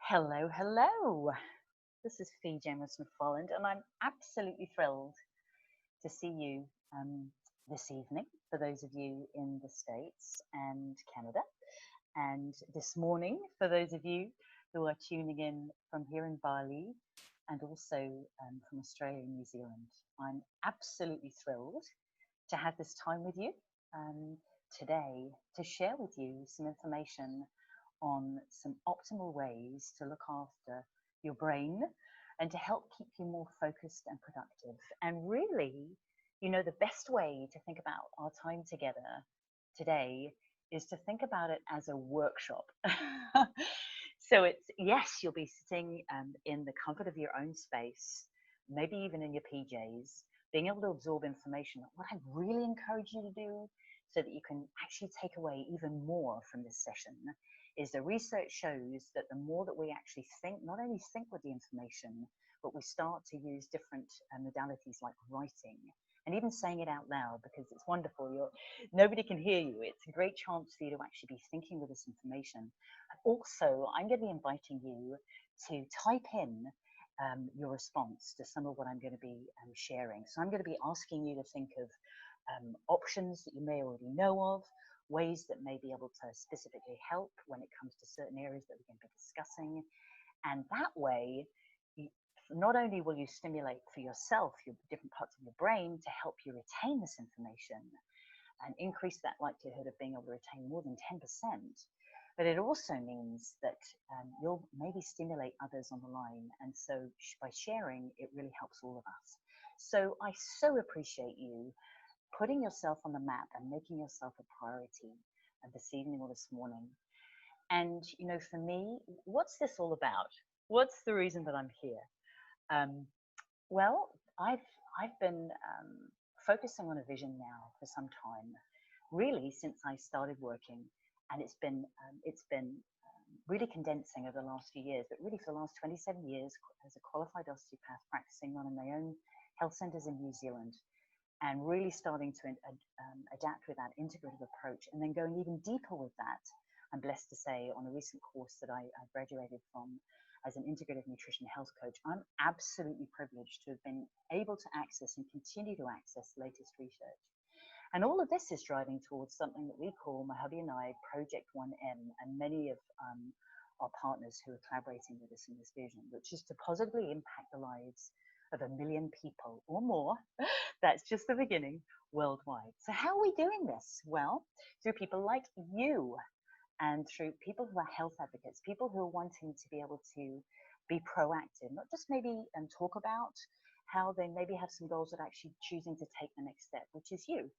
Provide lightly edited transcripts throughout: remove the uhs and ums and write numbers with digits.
Hello, hello. This is Fee Jamieson-Folland, and I'm absolutely thrilled to see you this evening for those of you in the States and Canada, and this morning for those of you who are tuning in from here in Bali and also from Australia and New Zealand. I'm absolutely thrilled to have this time with you um, today to share with you some information on some optimal ways to look after your brain and to help keep you more focused and productive. And really, the best way to think about our time together today is to think about it as a workshop. So it's, yes, you'll be sitting in the comfort of your own space, maybe even in your PJs, being able to absorb information. What I really encourage you to do so that you can actually take away even more from this session is the research shows that the more that we actually think, not only think with the information, but we start to use different modalities like writing and even saying it out loud, because it's wonderful. Nobody can hear you. It's a great chance for you to actually be thinking with this information. Also, I'm going to be inviting you to type in your response to some of what I'm going to be sharing. So I'm going to be asking you to think of options that you may already know of, ways that may be able to specifically help when it comes to certain areas that we're going to be discussing. And that way, not only will you stimulate for yourself your different parts of your brain to help you retain this information and increase that likelihood of being able to retain more than 10%, but it also means that you'll maybe stimulate others on the line. And so by sharing, it really helps all of us. So I so appreciate you putting yourself on the map and making yourself a priority this evening or this morning. And, for me, what's this all about? What's the reason that I'm here? Well, I've been focusing on a vision now for some time, really since I started working, and it's been really condensing over the last few years, but really for the last 27 years as a qualified osteopath practicing one of my own health centers in New Zealand, and really starting to adapt with that integrative approach, and then going even deeper with that. I'm blessed to say on a recent course that I graduated from as an integrative nutrition health coach, I'm absolutely privileged to have been able to access and continue to access the latest research. And all of this is driving towards something that we call, my hubby and I, Project 1M, and many of our partners who are collaborating with us in this vision, which is to positively impact the lives of 1 million people or more. That's just the beginning, worldwide. So how are we doing this? Well, through people like you, and through people who are health advocates, people who are wanting to be able to be proactive, not just maybe talk about how they maybe have some goals, but actually choosing to take the next step, which is you.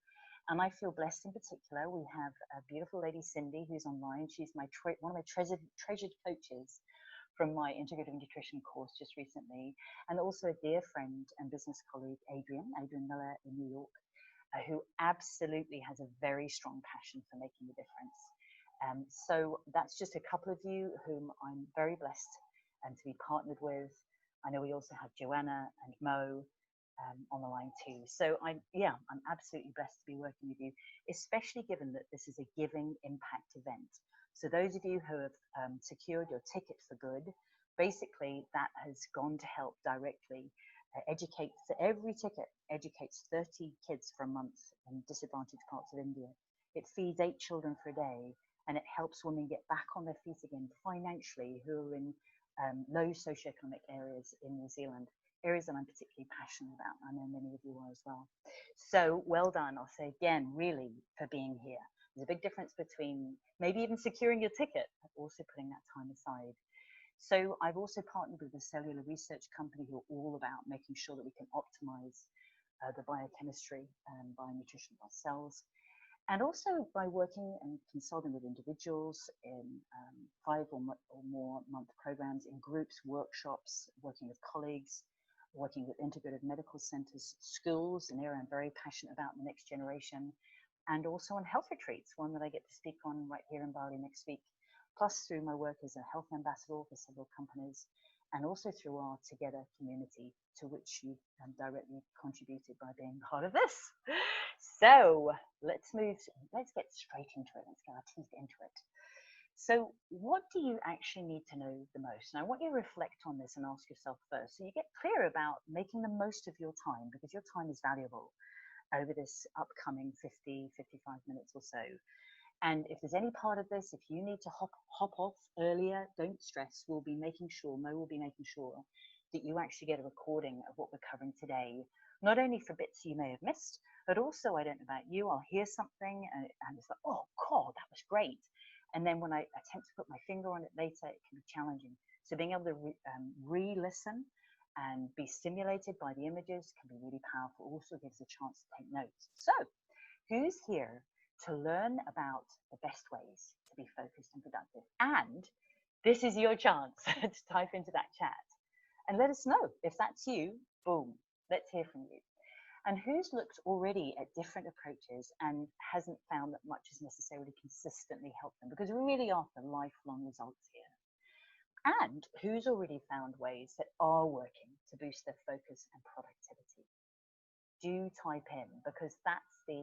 And I feel blessed in particular. We have a beautiful lady, Cindy, who's online. She's one of my treasured coaches from my integrative nutrition course just recently, and also a dear friend and business colleague, Adrian Miller in New York, who absolutely has a very strong passion for making a difference. So that's just a couple of you whom I'm very blessed to be partnered with. I know we also have Joanna and Mo on the line too. So I'm absolutely blessed to be working with you, especially given that this is a giving impact event. So those of you who have secured your ticket for good, basically that has gone to help directly educate. So every ticket educates 30 kids for a month in disadvantaged parts of India. It feeds 8 children for a day, and it helps women get back on their feet again financially who are in low socioeconomic areas in New Zealand, areas that I'm particularly passionate about. I know many of you are as well. So well done, I'll say again, really, for being here. There's a big difference between maybe even securing your ticket, but also putting that time aside. So I've also partnered with a cellular research company who are all about making sure that we can optimize the biochemistry and bionutrition of our cells. And also by working and consulting with individuals in 5 or more month programs, in groups, workshops, working with colleagues, working with integrative medical centers, schools, an area I'm very passionate about in the next generation, and also on health retreats, one that I get to speak on right here in Bali next week, plus through my work as a health ambassador for several companies, and also through our Together community, to which you directly contributed by being part of this. So let's get straight into it. Let's get our teeth into it. So what do you actually need to know the most? And I want you to reflect on this and ask yourself first, so you get clear about making the most of your time, because your time is valuable over this upcoming 50, 55 minutes or so. And if there's any part of this, if you need to hop off earlier, don't stress. Mo will be making sure that you actually get a recording of what we're covering today, not only for bits you may have missed, but also, I don't know about you, I'll hear something and it's like, oh God, that was great. And then when I attempt to put my finger on it later, it can be challenging. So being able to re-listen and be stimulated by the images can be really powerful. Also gives a chance to take notes. So who's here to learn about the best ways to be focused and productive? And this is your chance to type into that chat and let us know if that's you. Boom, let's hear from you. And who's looked already at different approaches and hasn't found that much has necessarily consistently helped them, because we really are for lifelong results here. And who's already found ways that are working to boost their focus and productivity? Do type in, because that's the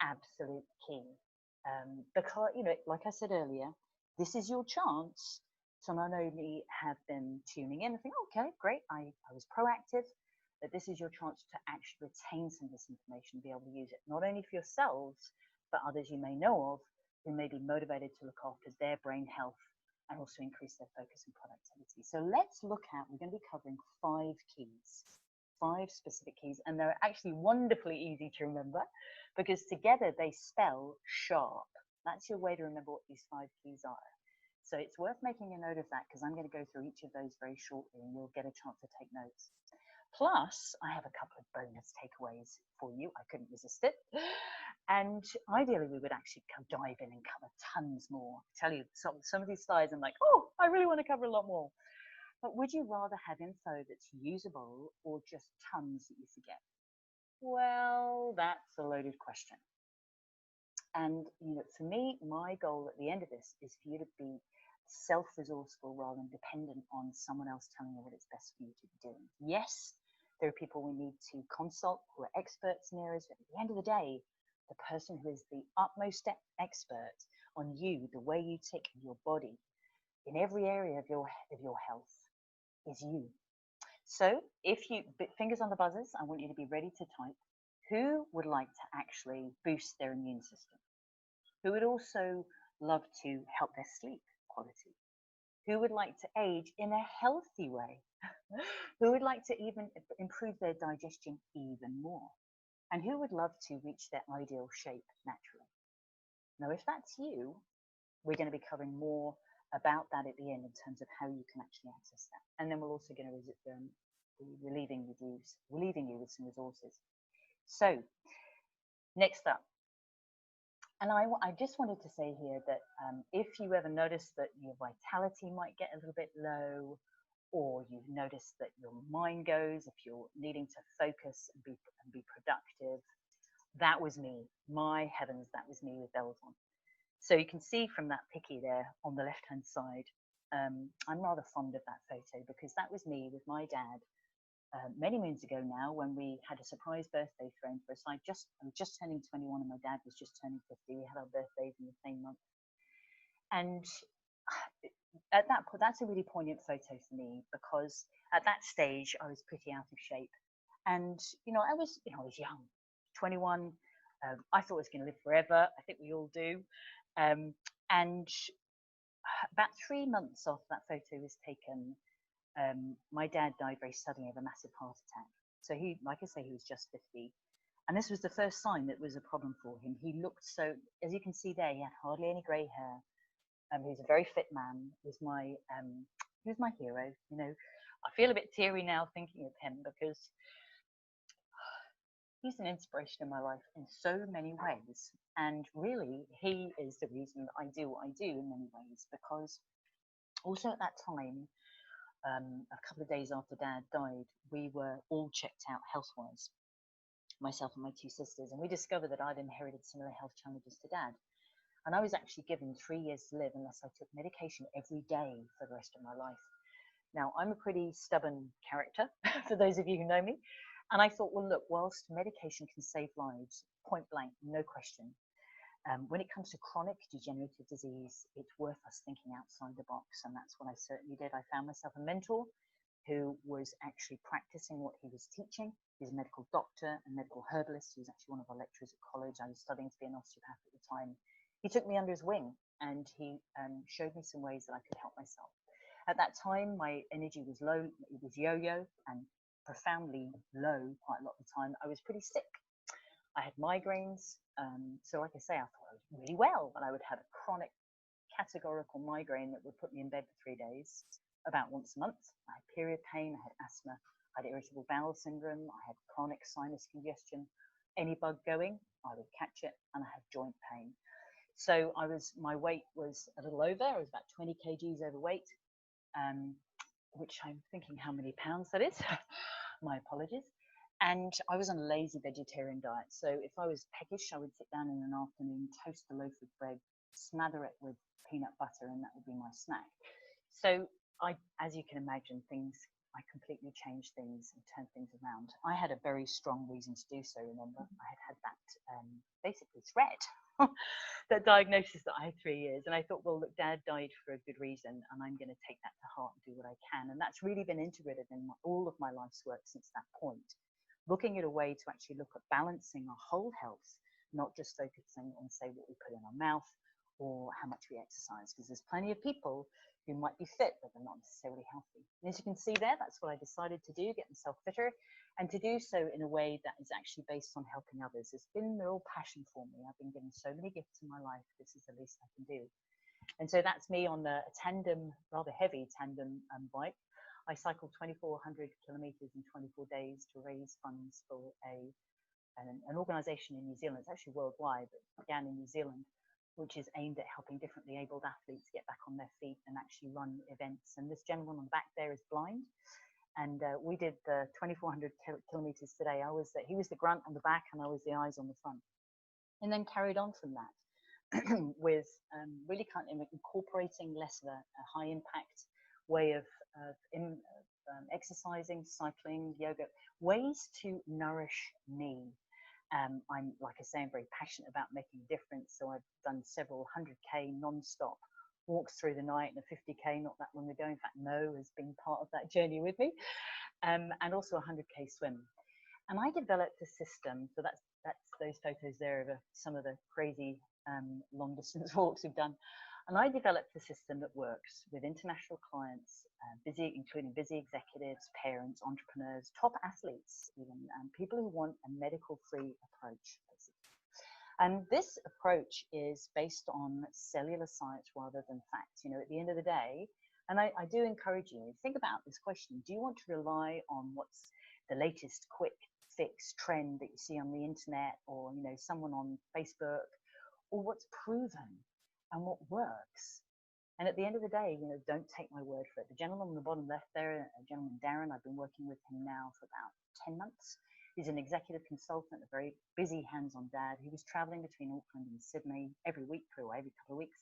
absolute key. Because, you know, like I said earlier, this is your chance to not only have been tuning in and think, okay, great, I was proactive, that this is your chance to actually retain some of this information, be able to use it, not only for yourselves, but others you may know of who may be motivated to look after their brain health and also increase their focus and productivity. So let's look at, we're going to be covering 5 keys, 5 specific keys, and they're actually wonderfully easy to remember because together they spell sharp. That's your way to remember what these 5 keys are. So it's worth making a note of that, because I'm going to go through each of those very shortly and you'll get a chance to take notes. Plus, I have a couple of bonus takeaways for you. I couldn't resist it. And ideally, we would actually dive in and cover tons more. I tell you, some of these slides, I'm like, oh, I really want to cover a lot more. But would you rather have info that's usable or just tons that you forget? Well, that's a loaded question. And, you know, for me, my goal at the end of this is for you to be self-resourceful rather than dependent on someone else telling you what it's best for you to be doing. Yes, there are people we need to consult who are experts in areas, but at the end of the day, the person who is the utmost expert on you, the way you take care of your body in every area of your health is you. So if you, fingers on the buzzers, I want you to be ready to type. Who would like to actually boost their immune system? Who would also love to help their sleep quality? Who would like to age in a healthy way? Who would like to even improve their digestion even more? And who would love to reach their ideal shape naturally? Now, if that's you, we're going to be covering more about that at the end in terms of how you can actually access that. And then we're also going to be relieving you with some resources. So next up, and I just wanted to say here that if you ever notice that your vitality might get a little bit low, or you've noticed that your mind goes, if you're needing to focus and be productive, that was me. My heavens, that was me with bells on. So you can see from that picky there on the left-hand side, I'm rather fond of that photo because that was me with my dad many moons ago now, when we had a surprise birthday thrown for us. I was just turning 21 and my dad was just turning 50. We had our birthdays in the same month. And at that point, that's a really poignant photo for me because at that stage I was pretty out of shape. And, you know, I was young, 21. I thought I was going to live forever. I think we all do. And about 3 months after that photo was taken, my dad died very suddenly of a massive heart attack. So he, like I say, he was just 50. And this was the first sign that was a problem for him. He looked so, as you can see there, he had hardly any grey hair. He was a very fit man. He was my hero. You know, I feel a bit teary now thinking of him because he's an inspiration in my life in so many ways. And really, he is the reason that I do what I do in many ways, because also at that time, a couple of days after Dad died, we were all checked out health-wise, myself and my 2 sisters, and we discovered that I'd inherited similar health challenges to Dad. And I was actually given 3 years to live unless I took medication every day for the rest of my life. Now, I'm a pretty stubborn character, for those of you who know me. And I thought, well, look, whilst medication can save lives, point blank, no question, When it comes to chronic degenerative disease, it's worth us thinking outside the box, and that's what I certainly did. I found myself a mentor who was actually practicing what he was teaching. He's a medical doctor and medical herbalist. He was actually one of our lecturers at college. I was studying to be an osteopath at the time. He took me under his wing, and he showed me some ways that I could help myself. At that time, my energy was low. It was yo-yo and profoundly low quite a lot of the time. I was pretty sick. I had migraines. So like I say, I thought I was really well, but I would have a chronic categorical migraine that would put me in bed for 3 days, about once a month. I had period pain, I had asthma, I had irritable bowel syndrome, I had chronic sinus congestion. Any bug going, I would catch it, and I had joint pain. So my weight was a little over. I was about 20 kgs overweight, which I'm thinking how many pounds that is. My apologies. And I was on a lazy vegetarian diet. So if I was peckish, I would sit down in an afternoon, toast a loaf of bread, smother it with peanut butter, and that would be my snack. So as you can imagine, I completely changed things and turned things around. I had a very strong reason to do so, remember. I had that basically threat, that diagnosis that I had 3 years. And I thought, well, look, Dad died for a good reason, and I'm going to take that to heart and do what I can. And that's really been integrated in all of my life's work since that point. Looking at a way to actually look at balancing our whole health, not just focusing on, say, what we put in our mouth or how much we exercise, because there's plenty of people who might be fit, but they're not necessarily healthy. And as you can see there, that's what I decided to do, get myself fitter, and to do so in a way that is actually based on helping others. It's been a real passion for me. I've been given so many gifts in my life. This is the least I can do. And so that's me on a tandem, rather heavy tandem bike. I cycled 2,400 kilometers in 24 days to raise funds for an organization in New Zealand. It's actually worldwide, but it began in New Zealand, which is aimed at helping differently abled athletes get back on their feet and actually run events. And this gentleman on the back there is blind. And we did the 2,400 kilometers today. He was the grunt on the back, and I was the eyes on the front. And then carried on from that with really kind of incorporating less of a high impact way of exercising, cycling, yoga, ways to nourish me. I'm, like I say, I'm very passionate about making a difference. So I've done several 100K non-stop walks through the night, and a 50K not that long ago. In fact, Mo has been part of that journey with me, and also a 100K swim. And I developed a system. So that's those photos there of some of the crazy long distance walks we've done. And I developed a system that works with international clients, including busy executives, parents, entrepreneurs, top athletes, even people who want a medical-free approach, basically. And this approach is based on cellular science rather than facts. You know, at the end of the day, and I do encourage you, think about this question. Do you want to rely on what's the latest quick fix trend that you see on the internet, or, you know, someone on Facebook, or what's proven and what works? And at the end of the day, you know, don't take my word for it. The gentleman on the bottom left there, a gentleman, Darren, I've been working with him now for about 10 months. He's an executive consultant, a very busy hands-on dad. He was traveling between Auckland and Sydney every couple of weeks.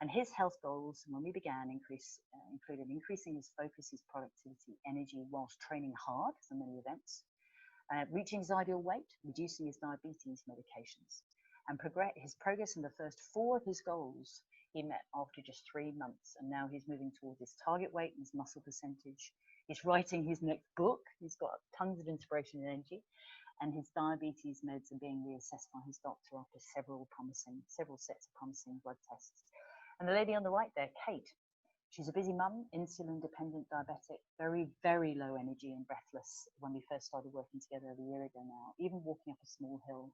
And his health goals, when we began, included increasing his focus, his productivity, energy, whilst training hard for many events, reaching his ideal weight, reducing his diabetes medications. And his progress in the first 4 of his goals he met after just 3 months. And now he's moving towards his target weight and his muscle percentage. He's writing his next book. He's got tons of inspiration and energy. And his diabetes meds are being reassessed by his doctor after several sets of promising blood tests. And the lady on the right there, Kate, she's a busy mum, insulin-dependent diabetic, very, very low energy and breathless when we first started working together a year ago now, even walking up a small hill.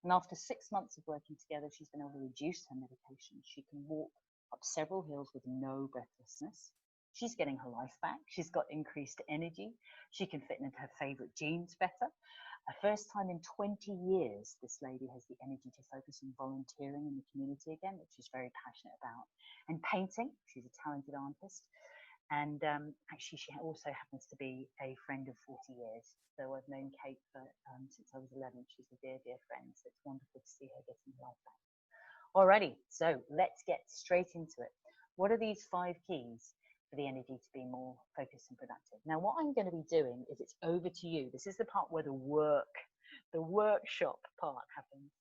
And after 6 months of working together, she's been able to reduce her medication. She can walk up several hills with no breathlessness. She's getting her life back. She's got increased energy. She can fit into her favorite jeans better. A first time in 20 years, this lady has the energy to focus on volunteering in the community again, which she's very passionate about. And painting, she's a talented artist. And actually, she also happens to be a friend of 40 years. So I've known Kate since I was 11. She's a dear, dear friend. So it's wonderful to see her getting her life back. Alrighty, so let's get straight into it. What are these 5 keys for the energy to be more focused and productive? Now, what I'm going to be doing is it's over to you. This is the part where the workshop part happens.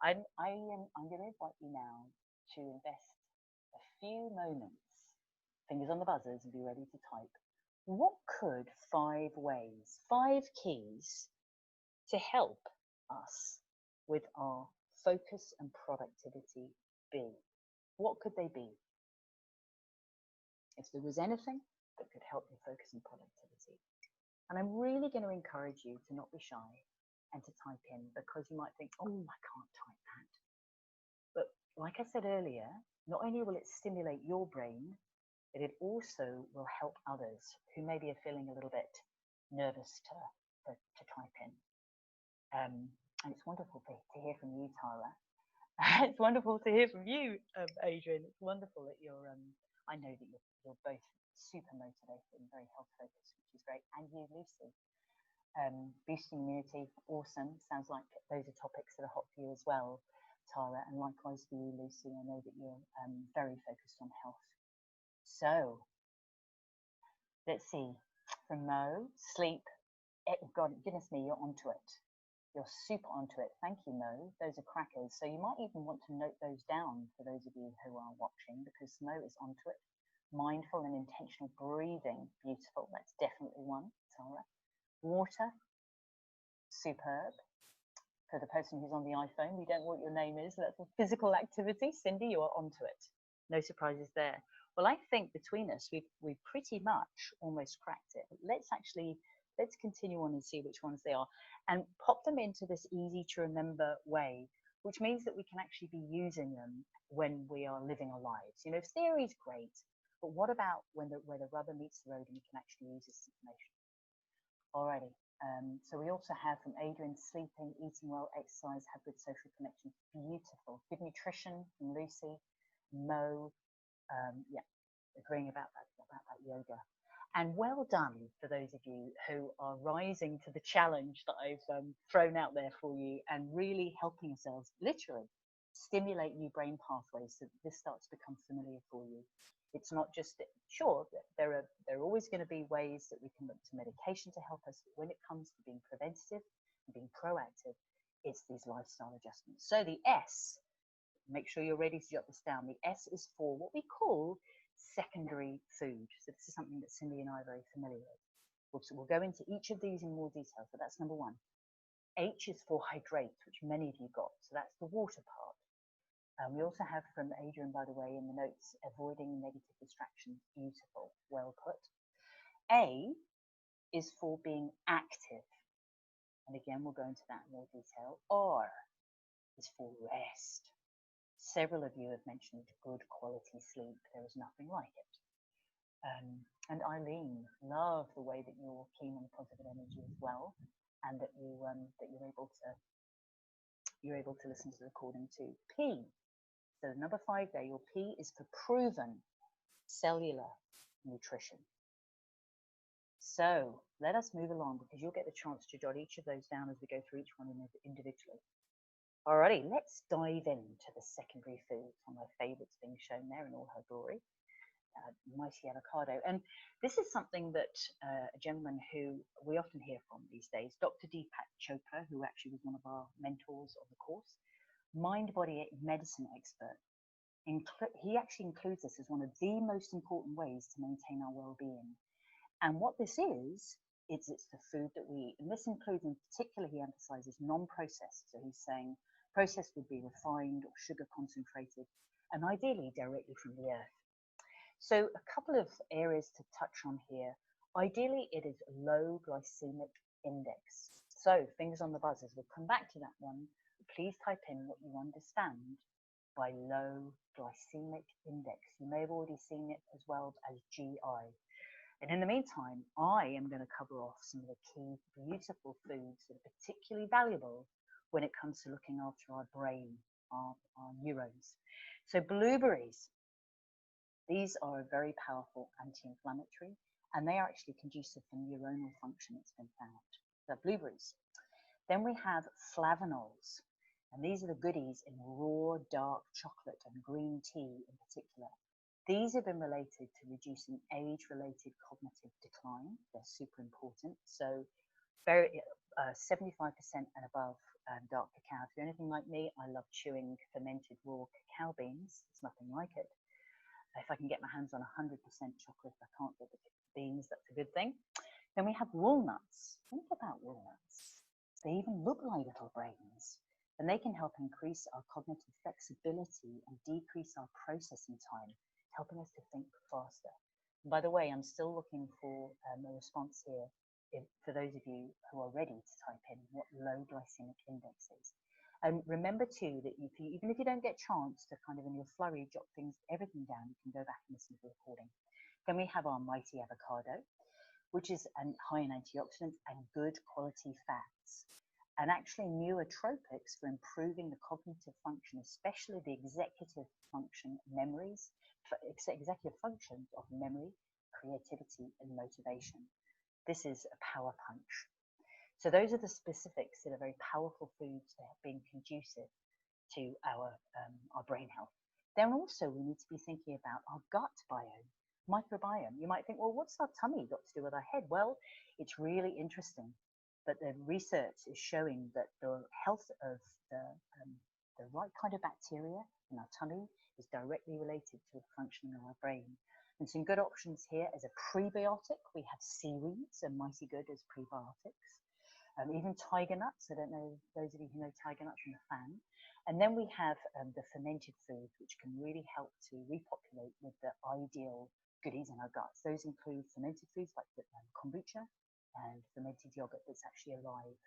I'm going to invite you now to invest a few moments, fingers on the buzzers, and be ready to type. What could 5 ways, 5 keys to help us with our focus and productivity be? What could they be? If there was anything that could help your focus and productivity. And I'm really going to encourage you to not be shy and to type in, because you might think, oh, I can't type that. But like I said earlier, not only will it stimulate your brain, but it also will help others who maybe are feeling a little bit nervous to type in. And it's wonderful to hear from you, Tara. It's wonderful to hear from you, Adrian. It's wonderful that you're, I know that you're both super motivated and very health focused, which is great. And you, Lucy, boosting immunity, awesome. Sounds like those are topics that are hot for you as well, Tara. And likewise for you, Lucy. I know that you're very focused on health. So let's see. From Mo, sleep. God, goodness me, you're onto it. You're super onto it. Thank you, Mo. Those are crackers. So you might even want to note those down for those of you who are watching, because Mo is onto it. Mindful and intentional breathing. Beautiful. That's definitely one, Tara. Water. Superb. For the person who's on the iPhone, we don't know what your name is. That's a physical activity. Cindy, you are onto it. No surprises there. Well, I think between us, we've pretty much almost cracked it. Let's continue on and see which ones they are, and pop them into this easy to remember way, which means that we can actually be using them when we are living our lives. You know, theory is great, but what about where the rubber meets the road and we can actually use this information? Alrighty. So we also have from Adrian, sleeping, eating well, exercise, have good social connections. Beautiful. Good nutrition from Lucy. Mo, yeah, agreeing about that yoga. And well done for those of you who are rising to the challenge that I've thrown out there for you, and really helping yourselves literally stimulate new brain pathways so that this starts to become familiar for you. It's not just, sure, there are always going to be ways that we can look to medication to help us, but when it comes to being preventative and being proactive, it's these lifestyle adjustments. So the S, make sure you're ready to jot this down. The S is for what we call secondary food. So this is something that Cindy and I are very familiar with. So we'll go into each of these in more detail. So that's number 1. H is for hydrate, which many of you got. So that's the water part. We also have from Adrian, by the way, in the notes, avoiding negative distractions. Beautiful, well put. A is for being active. And again, we'll go into that in more detail. R is for rest. Several of you have mentioned good quality sleep. There is nothing like it. And Eileen, love the way that you're keen on positive energy as well, and that you're able to listen to the recording too. P. So number 5 there, your P is for proven cellular nutrition. So let us move along, because you'll get the chance to jot each of those down as we go through each one individually. Alrighty, let's dive into the secondary foods. One of my favorites being shown there in all her glory. Mighty avocado. And this is something that a gentleman who we often hear from these days, Dr. Deepak Chopra, who actually was one of our mentors of the course, mind-body medicine expert. He actually includes this as one of the most important ways to maintain our well-being. And what this is, it's the food that we eat. And this includes, in particular, he emphasizes non-processed. So he's saying processed would be refined or sugar concentrated, and ideally directly from the earth. So a couple of areas to touch on here. Ideally, it is low glycemic index. So fingers on the buzzers, we'll come back to that one. Please type in what you understand by low glycemic index. You may have already seen it as well as GI. And in the meantime, I am going to cover off some of the key beautiful foods that are particularly valuable when it comes to looking after our brain, our neurons. So blueberries. These are a very powerful anti-inflammatory, and they are actually conducive for neuronal function, it's been found. So blueberries. Then we have flavanols, and these are the goodies in raw dark chocolate and green tea in particular. These have been related to reducing age-related cognitive decline. They're super important. So very 75% and above dark cacao. If you're anything like me, I love chewing fermented raw cacao beans. It's nothing like it. If I can get my hands on 100% chocolate, I can't get the beans. That's a good thing. Then we have walnuts. Think about walnuts. They even look like little brains, and they can help increase our cognitive flexibility and decrease our processing time, helping us to think faster. And by the way, I'm still looking for a response here for those of you who are ready to type in what low glycemic index is. And remember too that even if you don't get a chance to kind of in your flurry jot everything down, you can go back and listen to the recording. Then we have our mighty avocado, which is high in antioxidants and good quality fats, and actually neurotropics for improving the cognitive function, especially the executive functions of memory, creativity, and motivation. This is a power punch. So those are the specifics that are very powerful foods that have been conducive to our brain health. Then also we need to be thinking about our gut biome, microbiome. You might think, well, what's our tummy got to do with our head? Well, it's really interesting, but the research is showing that the health of the right kind of bacteria in our tummy is directly related to the functioning of our brain. And some good options here as a prebiotic. We have seaweeds, and mighty good as prebiotics. Even tiger nuts. I don't know those of you who know tiger nuts from the fan. And then we have the fermented foods, which can really help to repopulate with the ideal goodies in our guts. Those include fermented foods like kombucha and fermented yogurt that's actually alive.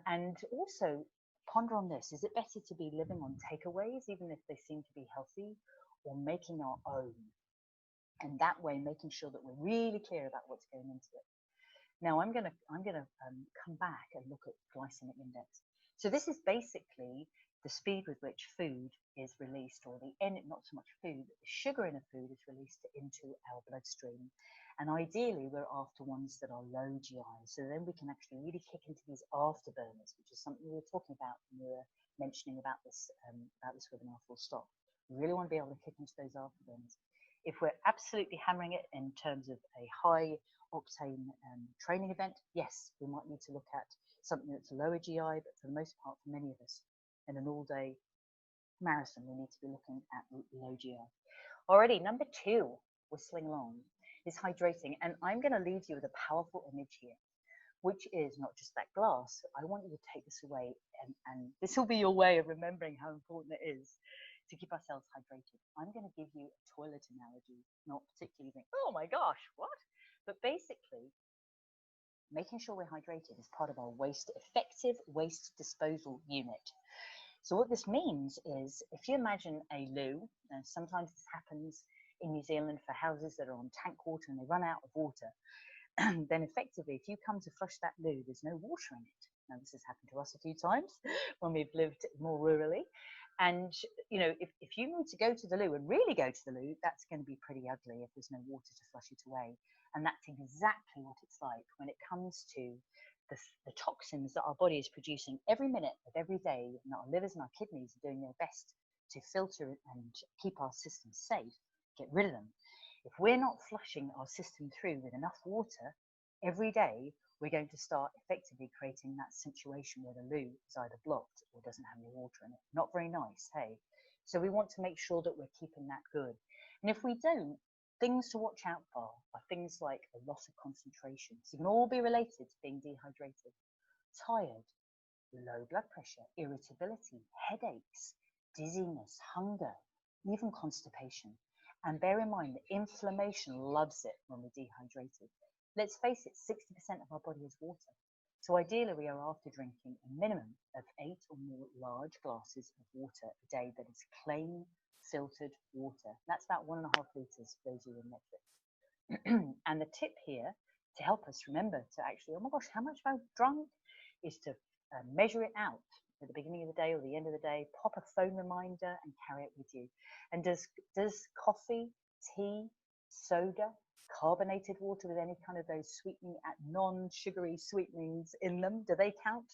And also ponder on this. Is it better to be living on takeaways, even if they seem to be healthy, or making our own? And that way, making sure that we're really clear about what's going into it. Now, I'm gonna come back and look at glycemic index. So this is basically the speed with which food is released, or not so much food, but the sugar in a food is released into our bloodstream. And ideally, we're after ones that are low GI. So then we can actually really kick into these afterburners, which is something we were talking about when we were mentioning about this webinar full stop. We really want to be able to kick into those afterburners. If we're absolutely hammering it in terms of a high octane training event, yes, we might need to look at something that's lower GI, but for the most part, for many of us, in an all-day marathon, we need to be looking at low GI. Already, number 2, whistling along, is hydrating. And I'm going to leave you with a powerful image here, which is not just that glass. I want you to take this away, and this will be your way of remembering how important it is to keep ourselves hydrated. I'm going to give you a toilet analogy, not particularly think, oh my gosh, what? But basically, making sure we're hydrated is part of our effective waste disposal unit. So what this means is, if you imagine a loo, and sometimes this happens in New Zealand for houses that are on tank water and they run out of water, then effectively, if you come to flush that loo, there's no water in it. Now, this has happened to us a few times when we've lived more rurally. And, you know, if you need to go to the loo and really go to the loo, that's going to be pretty ugly if there's no water to flush it away. And that's exactly what it's like when it comes to the toxins that our body is producing every minute of every day, and our livers and our kidneys are doing their best to filter and keep our system safe, get rid of them. If we're not flushing our system through with enough water every day, we're going to start effectively creating that situation where the loo is either blocked or doesn't have any water in it. Not very nice, hey? So we want to make sure that we're keeping that good. And if we don't, things to watch out for are things like a loss of concentration. So it can all be related to being dehydrated, tired, low blood pressure, irritability, headaches, dizziness, hunger, even constipation. And bear in mind that inflammation loves it when we're dehydrated. Let's face it, 60% of our body is water. So ideally, we are after drinking a minimum of 8 or more large glasses of water a day that is plain filtered water. That's about 1.5 litres for those of you in metrics. And the tip here to help us remember to actually, oh my gosh, how much have I drunk, is to measure it out at the beginning of the day or the end of the day, pop a phone reminder and carry it with you. And does coffee, tea, soda, carbonated water with any kind of those sweetening, non-sugary sweetenings in them, do they count?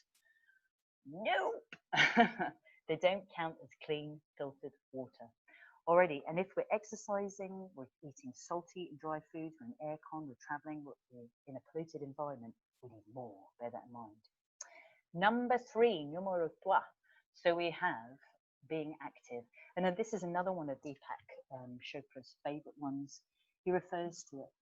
Nope. They don't count as clean filtered water already. And if we're exercising, we're eating salty and dry foods, we're in aircon, we're traveling, we're in a polluted environment, We need more, bear that in mind. Number 3, numero 3. So we have being active. And then this is another one of Deepak Chopra's favorite ones. He refers to it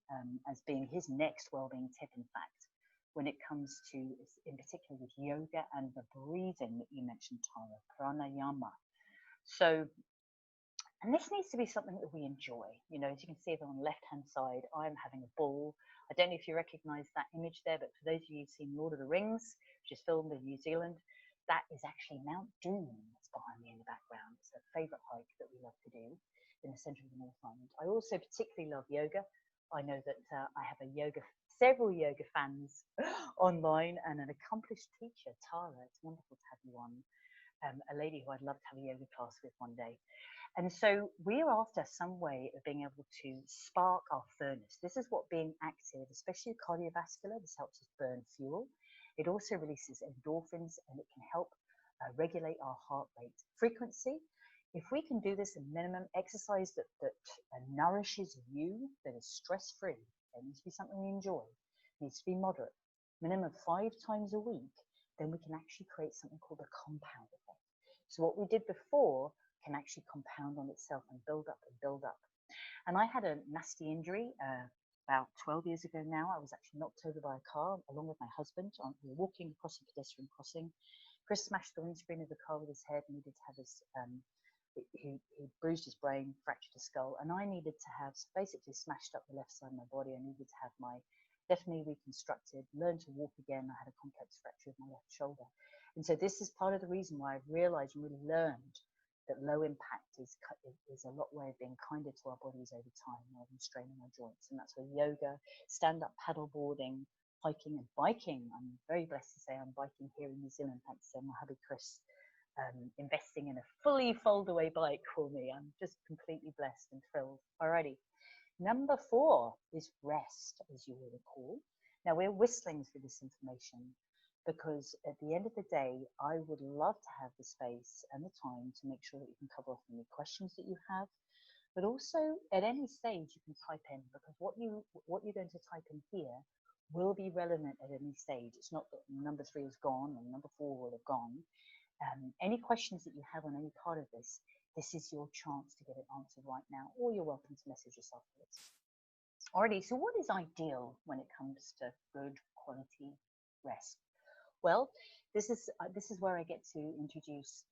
as being his next well-being tip, in fact, when it comes to, in particular with yoga and the breathing that you mentioned, Tara, pranayama. So, and this needs to be something that we enjoy. You know, as you can see there on the left-hand side, I'm having a ball. I don't know if you recognize that image there, but for those of you who've seen Lord of the Rings, which is filmed in New Zealand, that is actually Mount Doom that's behind me in the background. It's a favorite hike that we love to do in the center of the North Island. I also particularly love yoga. I know that I have several yoga fans online, and an accomplished teacher, Tara. It's wonderful to have you on. A lady who I'd love to have a yoga class with one day. And so we're after some way of being able to spark our furnace. This is what being active, especially cardiovascular, this helps us burn fuel. It also releases endorphins, and it can help regulate our heart rate frequency. If we can do this in minimum exercise that nourishes you, that is stress-free, it needs to be something we enjoy, it needs to be moderate, minimum 5 times a week, then we can actually create something called a compound effect. So what we did before can actually compound on itself and build up and build up. And I had a nasty injury about 12 years ago now. I was actually knocked over by a car along with my husband. We were walking across a pedestrian crossing. Chris smashed the windscreen of the car with his head, needed to have his, he bruised his brain, fractured his skull, and I needed to have basically smashed up the left side of my body. I needed to have my left knee reconstructed, learn to walk again. I had a complex fracture of my left shoulder. And so this is part of the reason why I've realized and really learned that low impact is a lot way of being kinder to our bodies over time rather than straining our joints. And that's where yoga, stand-up paddleboarding, hiking and biking. I'm very blessed to say I'm biking here in New Zealand thanks to my hubby Chris investing in a fully fold-away bike for me. I'm just completely blessed and thrilled. Alrighty. Number 4 is rest, as you will recall. Now we're whistling through this information because at the end of the day, I would love to have the space and the time to make sure that you can cover off any questions that you have, but also at any stage you can type in, because what you're going to type in here will be relevant at any stage. It's not that number 3 is gone and number 4 will have gone. Any questions that you have on any part of this is your chance to get it answered right now, or you're welcome to message us afterwards. Alrighty, so what is ideal when it comes to good quality rest? Well, this is where I get to introduce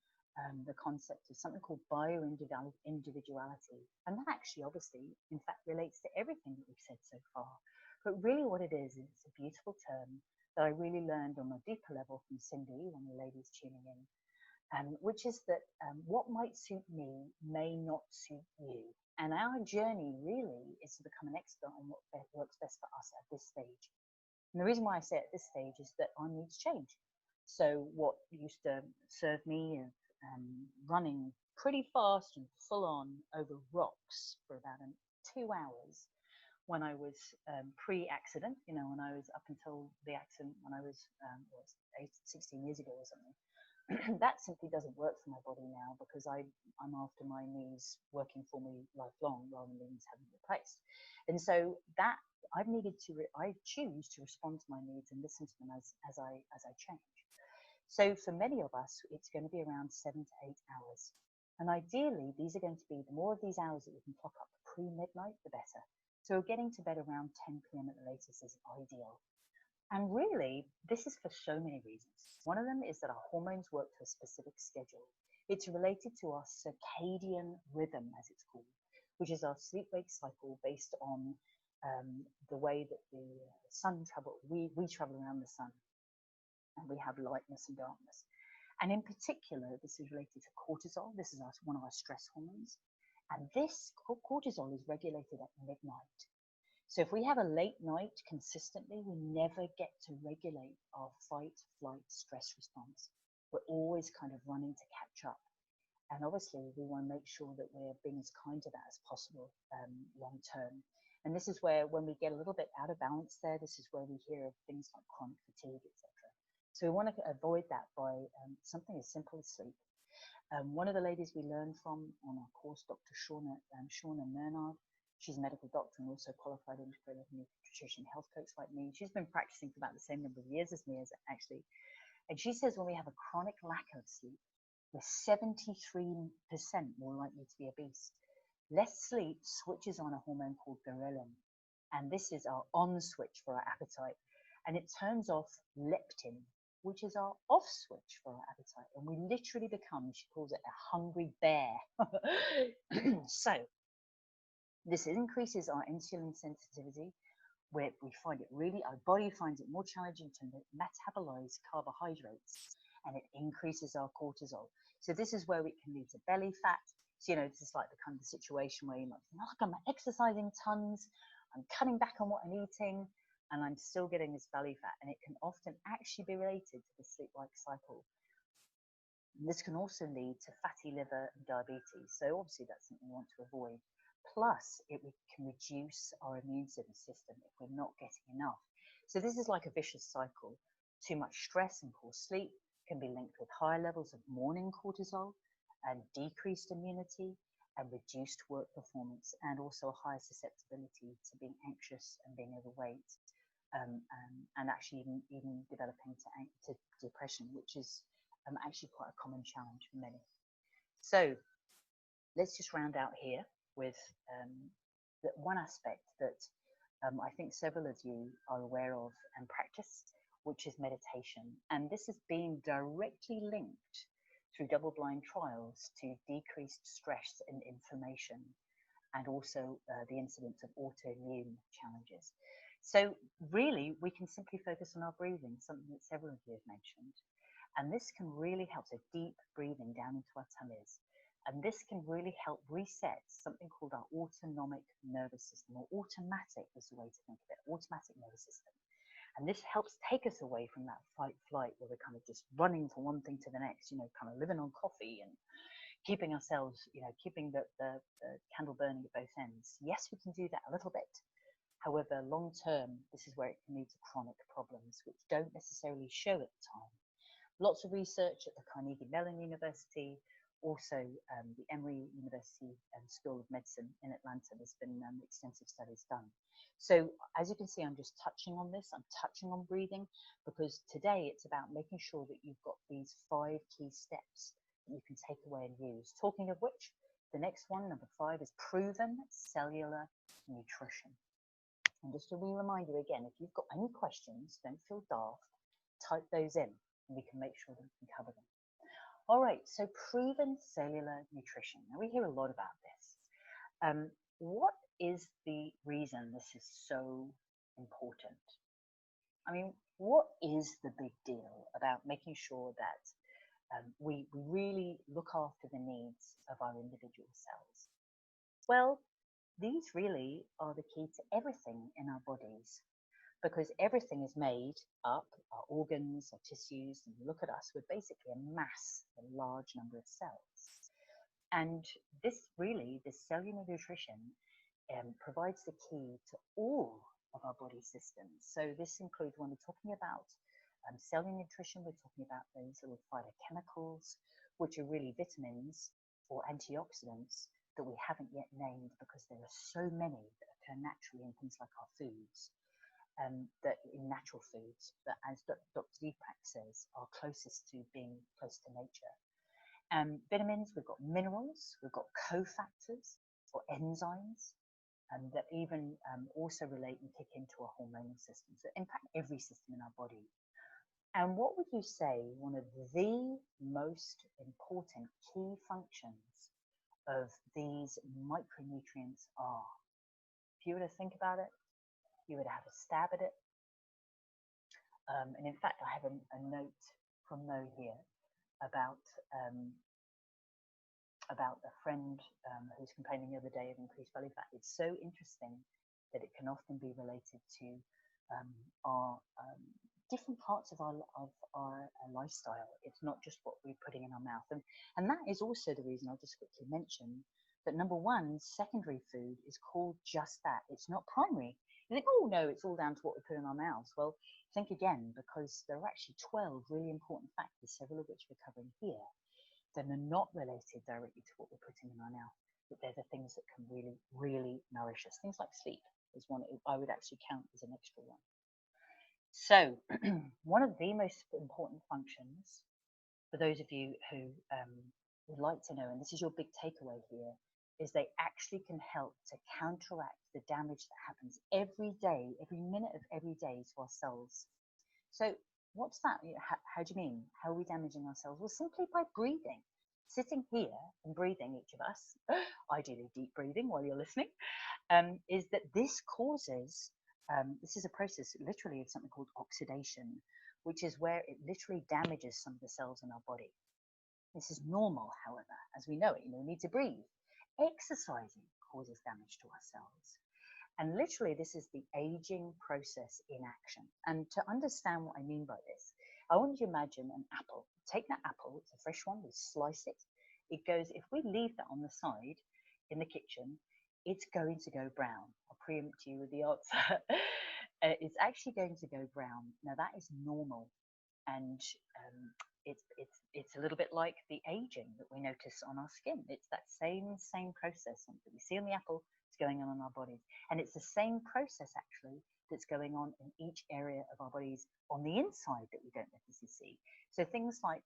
the concept of something called bio-individuality. And that actually, obviously, in fact, relates to everything that we've said so far. But really what it is it's a beautiful term that I really learned on a deeper level from Cindy, one of the ladies tuning in, which is that what might suit me may not suit you. And our journey really is to become an expert on what works best for us at this stage. And the reason why I say at this stage is that our needs change. So what used to serve me of running pretty fast and full on over rocks for about 2 hours when I was pre-accident, you know, when I was up until the accident when I was 16 years ago or something, that simply doesn't work for my body now because I'm after my knees working for me lifelong rather than knees having replaced. And so that I choose to respond to my needs and listen to them as I change. So for many of us, it's going to be around 7 to 8 hours. And ideally, these are going to be, the more of these hours that we can clock up pre-midnight, the better. So getting to bed around 10 p.m. at the latest is ideal. And really, this is for so many reasons. One of them is that our hormones work to a specific schedule. It's related to our circadian rhythm, as it's called, which is our sleep-wake cycle based on the way that the sun travels. We travel around the sun, and we have lightness and darkness. And in particular, this is related to cortisol. This is one of our stress hormones. And this cortisol is regulated at midnight. So if we have a late night consistently, we never get to regulate our fight, flight, stress response. We're always kind of running to catch up. And obviously, we want to make sure that we're being as kind to that as possible long term. And this is where, when we get a little bit out of balance there, this is where we hear of things like chronic fatigue, etc. So we want to avoid that by something as simple as sleep. One of the ladies we learned from on our course, Dr. Shauna Murnard, She's a medical doctor and also qualified integrative nutrition health coach like me. She's been practicing for about the same number of years as me, actually. And she says when we have a chronic lack of sleep, we're 73% more likely to be obese. Less sleep switches on a hormone called ghrelin, and this is our on switch for our appetite, and it turns off leptin, which is our off switch for our appetite, and we literally become, she calls it, a hungry bear. So this increases our insulin sensitivity, where we find it really, our body finds it more challenging to metabolize carbohydrates, and it increases our cortisol. So this is where it can lead to belly fat. So, this is like the kind of situation where you might think, look, I'm exercising tons, I'm cutting back on what I'm eating, and I'm still getting this belly fat. And it can often actually be related to the sleep-wake cycle. And this can also lead to fatty liver and diabetes. So obviously that's something we want to avoid. Plus, it can reduce our immune system if we're not getting enough. So this is like a vicious cycle. Too much stress and poor sleep can be linked with higher levels of morning cortisol and decreased immunity and reduced work performance, and also a higher susceptibility to being anxious and being overweight, and actually even developing to depression, which is actually quite a common challenge for many. So let's just round out here with one aspect that I think several of you are aware of and practice, which is meditation. And this is being directly linked through double-blind trials to decreased stress and inflammation, and also the incidence of autoimmune challenges. So really, we can simply focus on our breathing, something that several of you have mentioned. And this can really help, so deep breathing down into our tummies. And this can really help reset something called our autonomic nervous system, or automatic is the way to think of it, automatic nervous system. And this helps take us away from that fight-flight where we're kind of just running from one thing to the next, kind of living on coffee and keeping ourselves, keeping the candle burning at both ends. Yes, we can do that a little bit. However, long term, this is where it can lead to chronic problems, which don't necessarily show at the time. Lots of research at the Carnegie Mellon University, also the Emory University School of Medicine in Atlanta. There's been extensive studies done. So as you can see, I'm just touching on this. I'm touching on breathing because today it's about making sure that you've got these 5 key steps that you can take away and use. Talking of which, the next one, number 5, is proven cellular nutrition. And just a wee reminder again, if you've got any questions, don't feel daft, type those in and we can make sure that we can cover them. All right, so proven cellular nutrition. Now we hear a lot about this. What is the reason this is so important? I mean, what is the big deal about making sure that we really look after the needs of our individual cells? Well, these really are the key to everything in our bodies, because everything is made up, our organs, our tissues, and look at us, we're basically a mass, a large number of cells. And this cellular nutrition provides the key to all of our body systems. So this includes, when we're talking about cellular nutrition, we're talking about those little phytochemicals, which are really vitamins or antioxidants that we haven't yet named because there are so many that occur naturally in things like our foods. That in natural foods, that as Dr. Deepak says, are closest to being close to nature. Vitamins, we've got minerals, we've got cofactors or enzymes that even also relate and kick into our hormonal system. So impact every system in our body. And what would you say one of the most important key functions of these micronutrients are? If you were to think about it, you would have a stab at it. And in fact, I have a note from Mo here about a friend who's complaining the other day of increased belly fat. It's so interesting that it can often be related to our different parts of our lifestyle. It's not just what we're putting in our mouth. And that is also the reason I'll just quickly mention that number 1, secondary food is called just that. It's not primary. You think, oh no, it's all down to what we put in our mouths. Well, think again, because there are actually 12 really important factors, several of which we're covering here, that are not related directly to what we're putting in our mouth. that they're the things that can really, really nourish us. Things like sleep is one I would actually count as an extra one. So one of the most important functions for those of you who would like to know, and this is your big takeaway here, is they actually can help to counteract the damage that happens every day, every minute of every day to our cells. So what's that? How do you mean? How are we damaging ourselves? Well, simply by breathing. Sitting here and breathing, each of us, ideally deep breathing while you're listening, is that this causes, this is a process literally of something called oxidation, which is where it literally damages some of the cells in our body. This is normal, however, as we know it. We need to breathe. Exercising causes damage to our cells. And literally, this is the aging process in action. And to understand what I mean by this, I want you to imagine an apple. Take that apple, it's a fresh one, we slice it. It goes, if we leave that on the side in the kitchen, it's going to go brown. I'll preempt you with the answer. It's actually going to go brown. Now that is normal, and it's a little bit like the aging that we notice on our skin. It's that same process that we see on the apple. It's going on in our bodies, and it's the same process actually that's going on in each area of our bodies on the inside that we don't necessarily see. So things like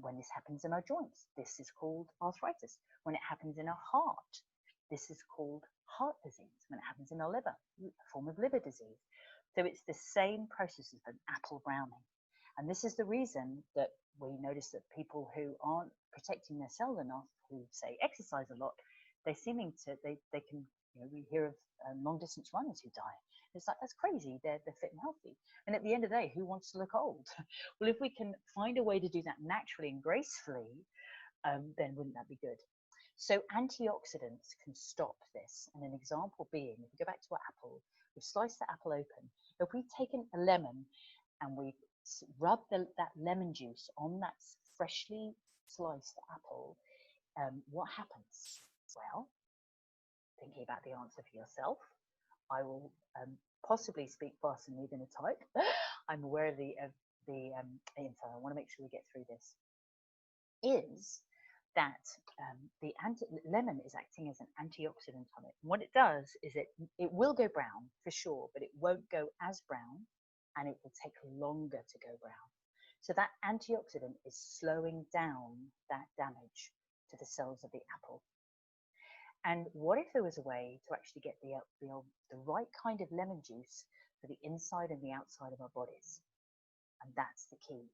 when this happens in our joints, this is called arthritis. When it happens in our heart, this is called heart disease. When it happens in our liver, a form of liver disease. So it's the same process as an apple browning. And this is the reason that we notice that people who aren't protecting their cell enough, who say exercise a lot, they can, we hear of long distance runners who die. It's like, that's crazy. They're fit and healthy. And at the end of the day, who wants to look old? Well, if we can find a way to do that naturally and gracefully, then wouldn't that be good? So antioxidants can stop this. And an example being, if we go back to our apple, we've sliced the apple open. If we've taken a lemon and we rub that lemon juice on that freshly sliced apple, what happens? Well, thinking about the answer for yourself, I will possibly speak faster than you're going to type. I'm aware of the info. I want to make sure we get through this. Is that the lemon is acting as an antioxidant on it. And what it does is it will go brown for sure, but it won't go as brown, and it will take longer to go brown. So that antioxidant is slowing down that damage to the cells of the apple. And what if there was a way to actually get the right kind of lemon juice for the inside and the outside of our bodies? And that's the key.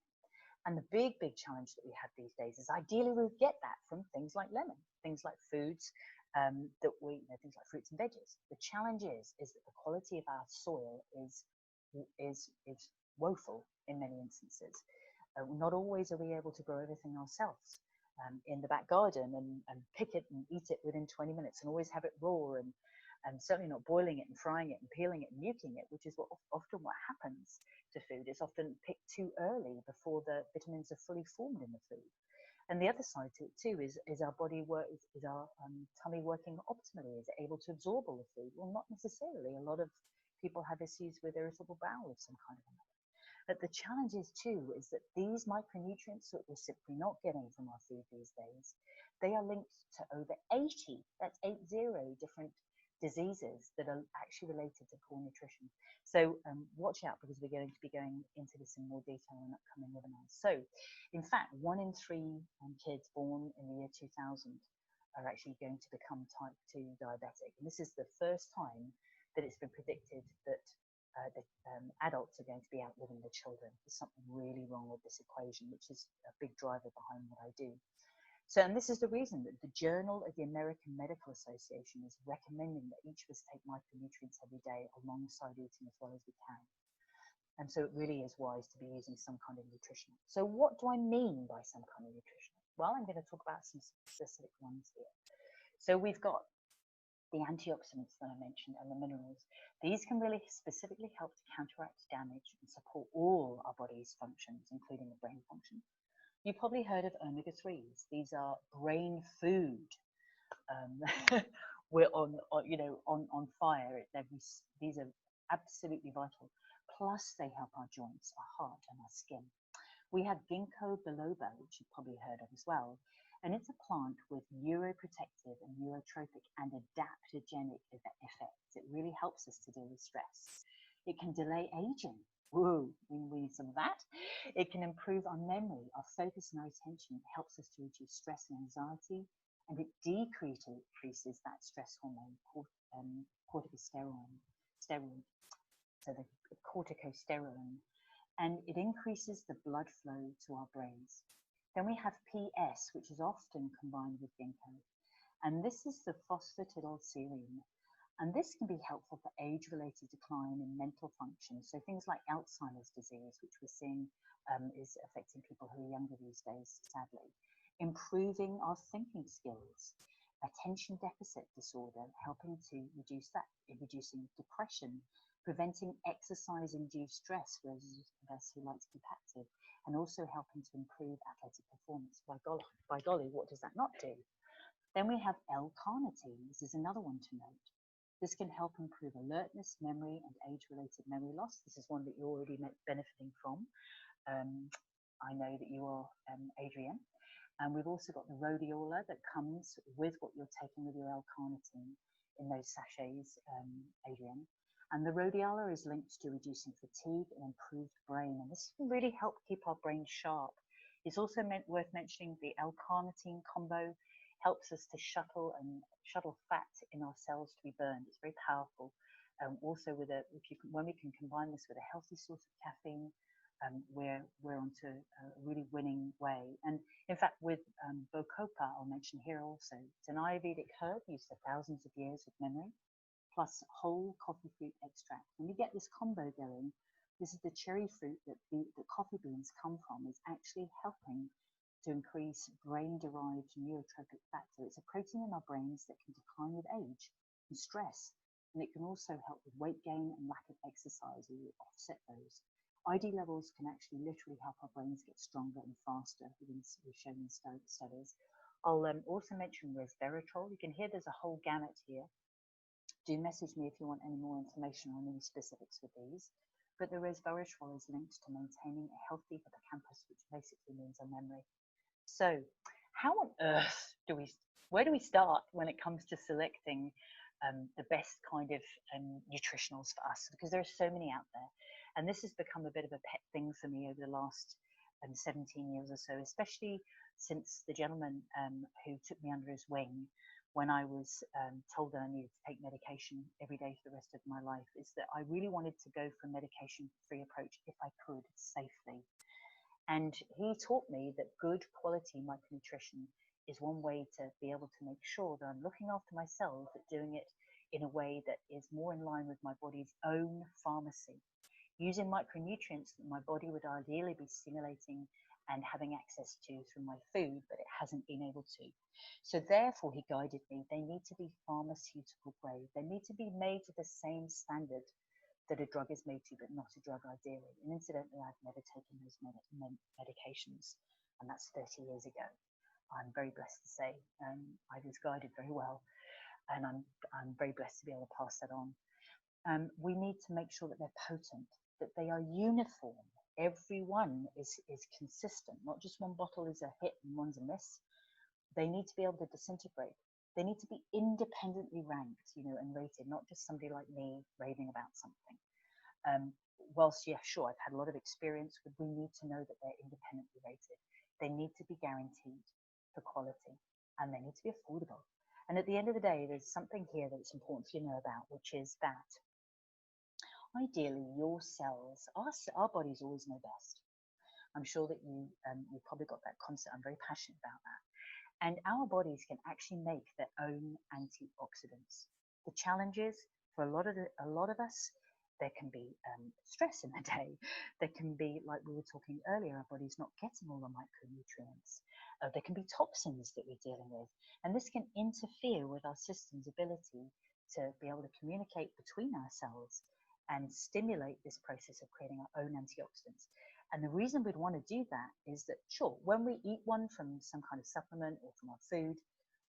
And the big challenge that we have these days is ideally we would get that from things like lemon, things like foods things like fruits and veggies. The challenge is that the quality of our soil is woeful in many instances. Not always are we able to grow everything ourselves in the back garden and pick it and eat it within 20 minutes and always have it raw, and certainly not boiling it and frying it and peeling it and nuking it, which is often what happens to food. It's often picked too early before the vitamins are fully formed in the food. And the other side to it too is our body is our tummy working optimally? Is it able to absorb all the food? Well, not necessarily. A lot of people have issues with irritable bowel of some kind of another. But the challenge is too is that these micronutrients that we're simply not getting from our food these days, they are linked to over 80, that's 80 different diseases that are actually related to poor nutrition. So watch out, because we're going to be going into this in more detail in upcoming webinars. So in fact, 1 in 3 kids born in the year 2000 are actually going to become type 2 diabetic. And this is the first time that it's been predicted that adults are going to be outliving the children. There's something really wrong with this equation, which is a big driver behind what I do. So, and this is the reason that the Journal of the American Medical Association is recommending that each of us take micronutrients every day alongside eating as well as we can. And so it really is wise to be using some kind of nutrition. So what do I mean by some kind of nutrition? Well, I'm going to talk about some specific ones here. So we've got the antioxidants that I mentioned and the minerals. These can really specifically help to counteract damage and support all our body's functions, including the brain function. You've probably heard of omega-3s. These are brain food. We're on fire. These are absolutely vital. Plus, they help our joints, our heart, and our skin. We have ginkgo biloba, which you've probably heard of as well. And it's a plant with neuroprotective and neurotropic and adaptogenic effects. It really helps us to deal with stress. It can delay aging. Whoa, we need some of that. It can improve our memory, our focus and our attention. It helps us to reduce stress and anxiety, and it decreases that stress hormone, corticosteroid, so the corticosteroid, and it increases the blood flow to our brains. Then we have PS, which is often combined with ginkgo, and this is the phosphatidylserine. And this can be helpful for age-related decline in mental function. So things like Alzheimer's disease, which we're seeing is affecting people who are younger these days, sadly. Improving our thinking skills. Attention deficit disorder, helping to reduce that, reducing depression, preventing exercise-induced stress for those of us who like to keep active, and also helping to improve athletic performance. By golly, what does that not do? Then we have L-carnitine. This is another one to note. This can help improve alertness, memory, and age-related memory loss. This is one that you're already benefiting from. I know that you are, Adrienne. And we've also got the rhodiola that comes with what you're taking with your L-carnitine in those sachets, Adrienne. And the rhodiola is linked to reducing fatigue and improved brain. And this can really help keep our brain sharp. It's also worth mentioning the L-carnitine combo helps us to shuttle fat in our cells to be burned. It's very powerful. Also, when we can combine this with a healthy source of caffeine, we're onto a really winning way. And in fact, with Bococa, I'll mention here also, it's an Ayurvedic herb used for thousands of years of memory, plus whole coffee fruit extract. When we get this combo going, this is the cherry fruit that the coffee beans come from, is actually helping to increase brain-derived neurotropic factor. It's a protein in our brains that can decline with age and stress, and it can also help with weight gain and lack of exercise. We will offset those. ID levels can actually literally help our brains get stronger and faster, we've shown in studies. I'll also mention resveratrol. You can hear there's a whole gamut here. Do message me if you want any more information on any specifics with these. But the resveratrol is linked to maintaining a healthy hippocampus, which basically means our memory. So how on earth where do we start when it comes to selecting the best kind of nutritionals for us? Because there are so many out there. And this has become a bit of a pet thing for me over the last 17 years or so, especially since the gentleman who took me under his wing when I was told that I needed to take medication every day for the rest of my life, is that I really wanted to go for a medication-free approach if I could safely. And he taught me that good quality micronutrition is one way to be able to make sure that I'm looking after myself, but doing it in a way that is more in line with my body's own pharmacy, using micronutrients that my body would ideally be stimulating and having access to through my food, but it hasn't been able to. So therefore, he guided me, they need to be pharmaceutical grade. They need to be made to the same standard that a drug is made to, but not a drug ideally. And incidentally, I've never taken those medications, and that's 30 years ago. I'm very blessed to say I was guided very well, and I'm very blessed to be able to pass that on. We need to make sure that they're potent, that they are uniform. Every one is consistent, not just one bottle is a hit and one's a miss. They need to be able to disintegrate. They need to be independently ranked, and rated, not just somebody like me raving about something. Whilst, yeah, sure, I've had a lot of experience with, we need to know that they're independently rated. They need to be guaranteed for quality, and they need to be affordable. And at the end of the day, there's something here that's important for you to know about, which is that ideally your cells, our bodies always know best. I'm sure that you've probably got that concept. I'm very passionate about that. And our bodies can actually make their own antioxidants. The challenge is, for a lot of us, there can be stress in the day. There can be, like we were talking earlier, our body's not getting all the micronutrients. There can be toxins that we're dealing with. And this can interfere with our system's ability to be able to communicate between ourselves and stimulate this process of creating our own antioxidants. And the reason we'd want to do that is that, sure, when we eat one from some kind of supplement or from our food,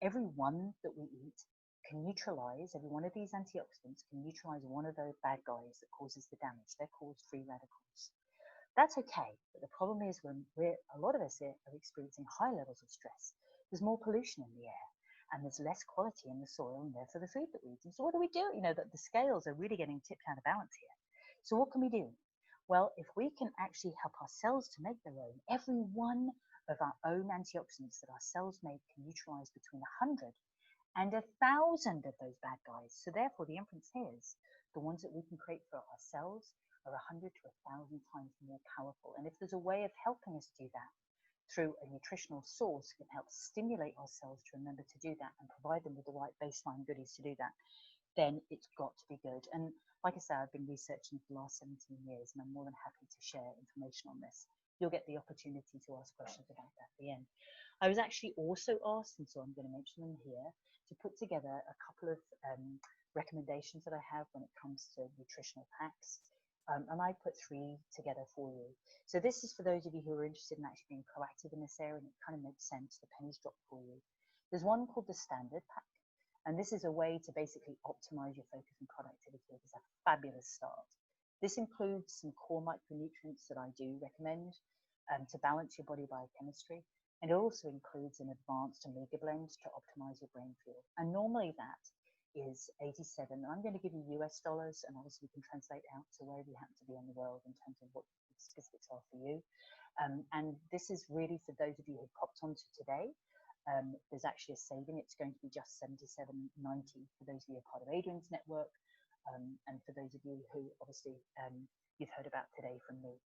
every one that we eat can neutralize, every one of these antioxidants can neutralize one of those bad guys that causes the damage. They're called free radicals. That's okay, but the problem is when a lot of us are experiencing high levels of stress, there's more pollution in the air, and there's less quality in the soil and therefore the food that we eat. And so what do? You know, that the scales are really getting tipped out of balance here. So what can we do? Well, if we can actually help our cells to make their own, every one of our own antioxidants that our cells make can neutralize between 100 and 1,000 of those bad guys. So therefore, the inference here is the ones that we can create for ourselves are 100 to 1,000 times more powerful. And if there's a way of helping us do that through a nutritional source, can help stimulate our cells to remember to do that and provide them with the right baseline goodies to do that, then it's got to be good. And like I said, I've been researching for the last 17 years, and I'm more than happy to share information on this. You'll get the opportunity to ask questions about that at the end. I was actually also asked, and so I'm going to mention them here, to put together a couple of recommendations that I have when it comes to nutritional packs. And I put 3 together for you. So this is for those of you who are interested in actually being proactive in this area, and it kind of makes sense, the pennies drop for you. There's one called the Standard Pack. And this is a way to basically optimize your focus and productivity. It's a fabulous start. This includes some core micronutrients that I do recommend to balance your body biochemistry. And it also includes an advanced omega blend to optimize your brain fuel. And normally that is 87. I'm going to give you US dollars, and obviously we can translate out to wherever you happen to be in the world in terms of what the specifics are for you. And this is really for those of you who popped onto today. There's actually a saving. It's going to be just $77.90 for those of you who are part of Adrian's network, and for those of you who obviously you've heard about today from me.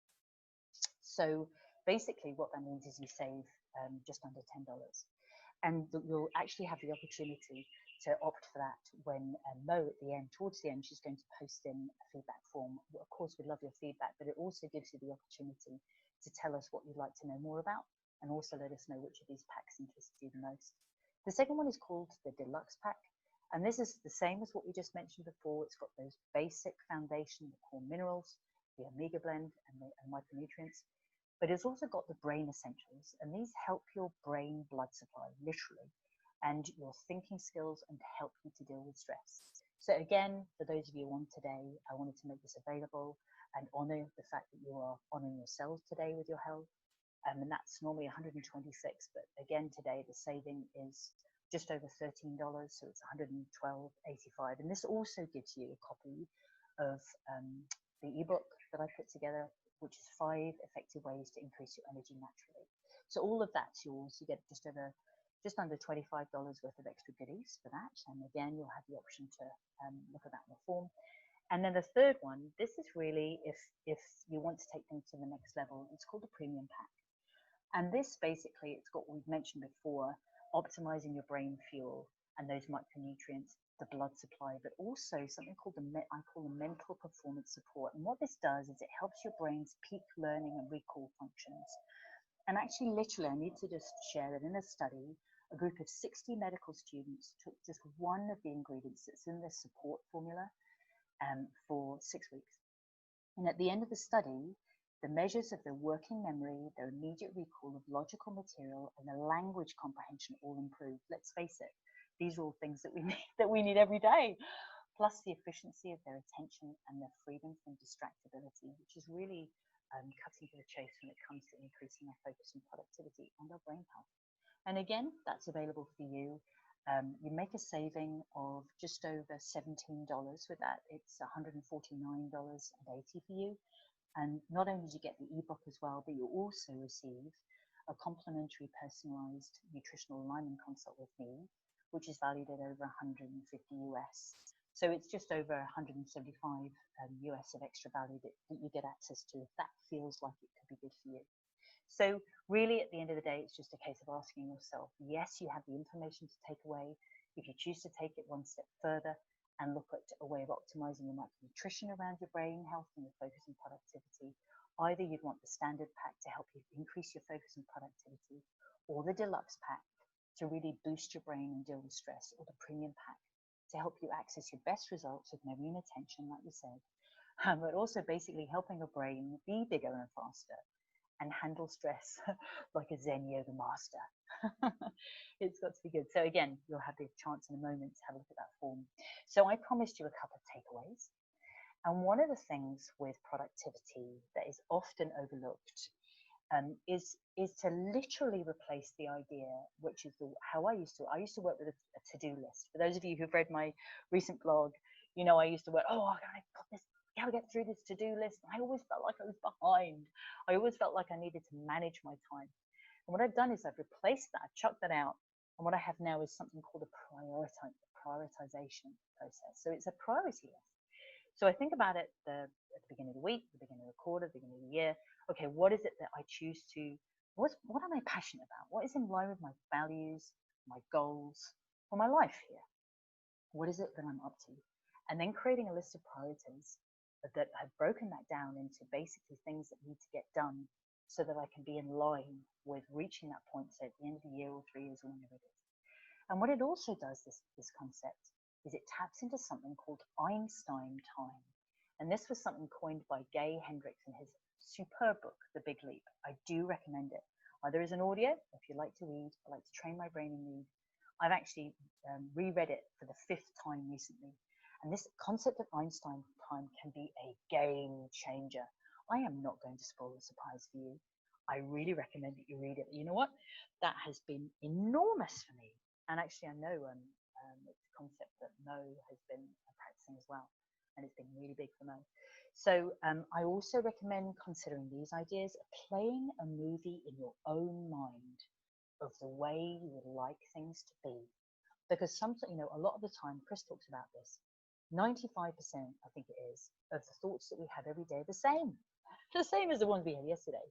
So basically what that means is you save just under $10, and you'll actually have the opportunity to opt for that when Mo at the end, towards the end, she's going to post in a feedback form. Of course, we'd love your feedback, but it also gives you the opportunity to tell us what you'd like to know more about, and also let us know which of these packs interests you the most. The second one is called the Deluxe Pack, and this is the same as what we just mentioned before. It's got those basic foundation, the core minerals, the omega blend, and the micronutrients, but it's also got the brain essentials, and these help your brain blood supply, literally, and your thinking skills, and help you to deal with stress. So again, for those of you on today, I wanted to make this available and honor the fact that you are honoring yourselves today with your health. And that's normally $126, but again today the saving is just over $13, so it's $112.85. And this also gives you a copy of the ebook that I put together, which is 5 effective ways to increase your energy naturally. So all of that's yours. You get just under $25 worth of extra goodies for that. And again, you'll have the option to look at that in the form. And then the third one, this is really if you want to take things to the next level, it's called the Premium Pack. And this basically, it's got what we've mentioned before, optimizing your brain fuel and those micronutrients, the blood supply, but also something called I call the mental performance support. And what this does is it helps your brain's peak learning and recall functions. And actually, literally, I need to just share that in a study, a group of 60 medical students took just one of the ingredients that's in the support formula for 6 weeks. And at the end of the study, the measures of their working memory, their immediate recall of logical material, and their language comprehension all improved. Let's face it, these are all things that we need every day. Plus the efficiency of their attention and their freedom from distractibility, which is really cutting to the chase when it comes to increasing our focus and productivity and our brain health. And again, that's available for you. You make a saving of just over $17 with that. It's $149.80 for you. And not only do you get the ebook as well, but you also receive a complimentary personalized nutritional alignment consult with me, which is valued at over 150 US. So it's just over 175 US of extra value that you get access to if that feels like it could be good for you. So really, at the end of the day, it's just a case of asking yourself, yes, you have the information to take away. If you choose to take it one step further and look at a way of optimizing your micronutrition around your brain health and your focus and productivity, either you'd want the Standard Pack to help you increase your focus and productivity, or the Deluxe Pack to really boost your brain and deal with stress, or the Premium Pack to help you access your best results with memory and attention, like we said, but also basically helping your brain be bigger and faster and handle stress like a Zen yoga master. It's got to be good. So again, you'll have the chance in a moment to have a look at that form. So I promised you a couple of takeaways. And one of the things with productivity that is often overlooked is to literally replace the idea, which is how I used to work with a to-do list. For those of you who've read my recent blog, you know I used to work, oh, I've got this, gotta get through this to-do list. I always felt like I was behind. I always felt like I needed to manage my time. And what I've done is I've replaced that, I've chucked that out, and what I have now is something called a prioritization process. So it's a priority list. So I think about it at the beginning of the week, the beginning of the quarter, the beginning of the year. Okay, what is it that I choose to, what am I passionate about? What is in line with my values, my goals, for my life here? What is it that I'm up to? And then creating a list of priorities that have broken that down into basically things that need to get done so that I can be in line with reaching that point, say at the end of the year or 3 years or whenever it is. And what it also does, this concept, is it taps into something called Einstein time. And this was something coined by Gay Hendricks in his superb book, The Big Leap. I do recommend it, either as an audio, if you like to read, I like to train my brain and read. I've actually reread it for the 5th time recently. And this concept of Einstein time can be a game changer. I am not going to spoil the surprise for you. I really recommend that you read it. You know what? That has been enormous for me. And actually, I know it's a concept that Mo has been practicing as well. And it's been really big for Mo. So I also recommend considering these ideas, playing a movie in your own mind of the way you would like things to be. Because sometimes, you know, a lot of the time, Chris talks about this, 95%, I think it is, of the thoughts that we have every day are the same as the ones we had yesterday.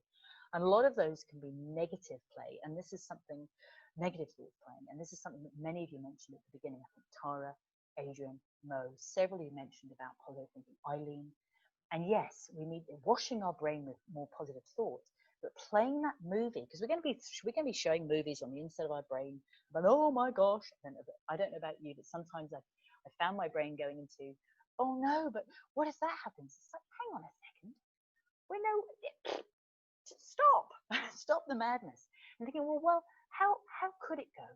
And a lot of those can be negative play. And this is something, negative thought playing. And this is something that many of you mentioned at the beginning. I think Tara, Adrian, Mo, several of you mentioned about positive thinking, Eileen. And yes, we need washing our brain with more positive thoughts, but playing that movie, because we're going to be showing movies on the inside of our brain. But oh my gosh, I don't know about you, but sometimes I found my brain going into, oh no, but what if that happens? It's like, hang on a second. We know, stop the madness. And thinking, well, how could it go?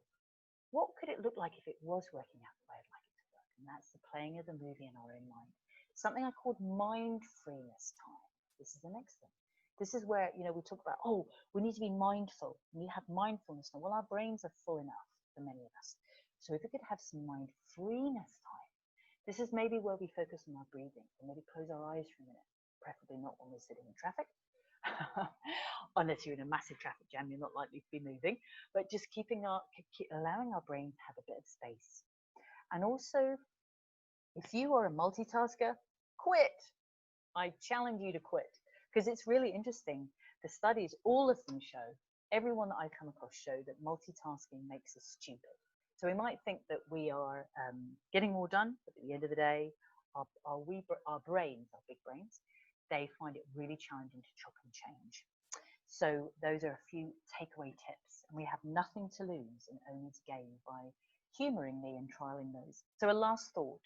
What could it look like if it was working out the way I'd like it to work? And that's the playing of the movie in our own mind. Something I called mindfulness time. This is the next thing. This is where, you know, we talk about, oh, we need to be mindful. We need to have mindfulness time. Well, our brains are full enough for many of us. So if we could have some mindfulness time, this is maybe where we focus on our breathing, or maybe close our eyes for a minute, preferably not when we're sitting in traffic. Unless you're in a massive traffic jam, you're not likely to be moving, but just allowing our brain to have a bit of space. And also, if you are a multitasker, quit. I challenge you to quit, because it's really interesting. The studies, all of them show, everyone that I come across show that multitasking makes us stupid. So we might think that we are getting more done, but at the end of the day, our brains, our big brains, they find it really challenging to chop and change. So those are a few takeaway tips, and we have nothing to lose and only to gain by humoring me and trialing those. So a last thought,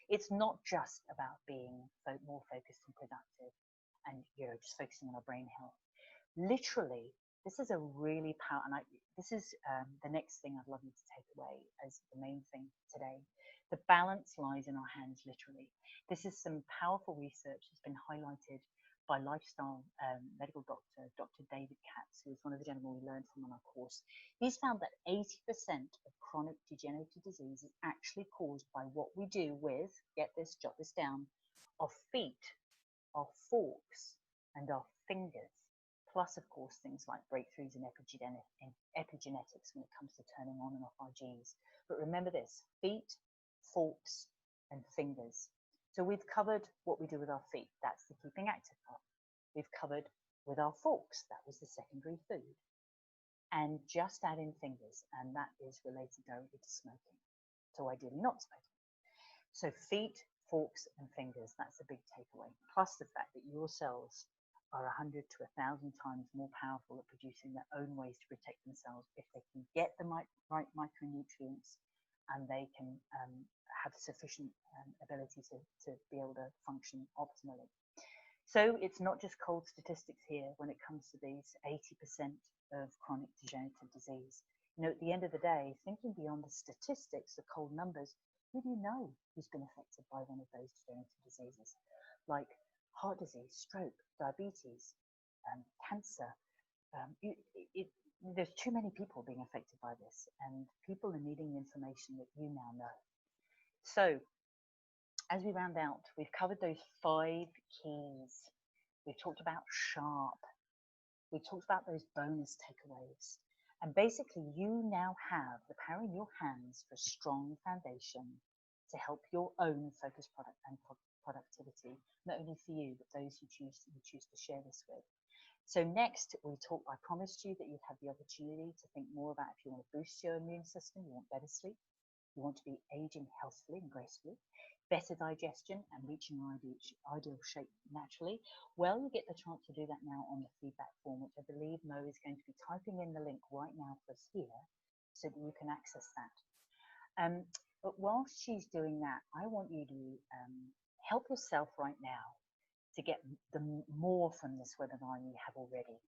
it's not just about being more focused and productive and, you know, just focusing on our brain health. Literally, this is a really powerful, and this is the next thing I'd love you to take away as the main thing today. The balance lies in our hands, literally. This is some powerful research that's been highlighted by lifestyle medical doctor, Dr. David Katz, who was one of the gentlemen we learned from on our course. He's found that 80% of chronic degenerative disease is actually caused by what we do with, get this, jot this down, our feet, our forks, and our fingers. Plus, of course, things like breakthroughs in epigenetics when it comes to turning on and off our genes. But remember this, feet, forks, and fingers. So we've covered what we do with our feet. That's the keeping active part. We've covered with our forks. That was the secondary food. And just add in fingers, and that is related directly to smoking. So ideally not smoking. So feet, forks, and fingers, that's the big takeaway. Plus the fact that your cells are 100 to 1,000 times more powerful at producing their own ways to protect themselves if they can get the right micronutrients and they can have sufficient ability to be able to function optimally. So it's not just cold statistics here when it comes to these 80% of chronic degenerative disease. You know, at the end of the day, thinking beyond the statistics, the cold numbers, who do you know who's been affected by one of those degenerative diseases? Like heart disease, stroke, diabetes, cancer, there's too many people being affected by this, and people are needing the information that you now know. So as we round out, we've covered those 5 keys. We've talked about sharp. We've talked about those bonus takeaways. And basically, you now have the power in your hands for a strong foundation to help your own focus product and productivity, not only for you, but those you choose to share this with. So next, I promised you that you'd have the opportunity to think more about if you want to boost your immune system, you want better sleep, you want to be aging healthfully and gracefully, better digestion and reaching your ideal shape naturally. Well, you get the chance to do that now on the feedback form, which I believe Mo is going to be typing in the link right now for us here so that you can access that. But whilst she's doing that, I want you to help yourself right now to get more from this webinar you have already.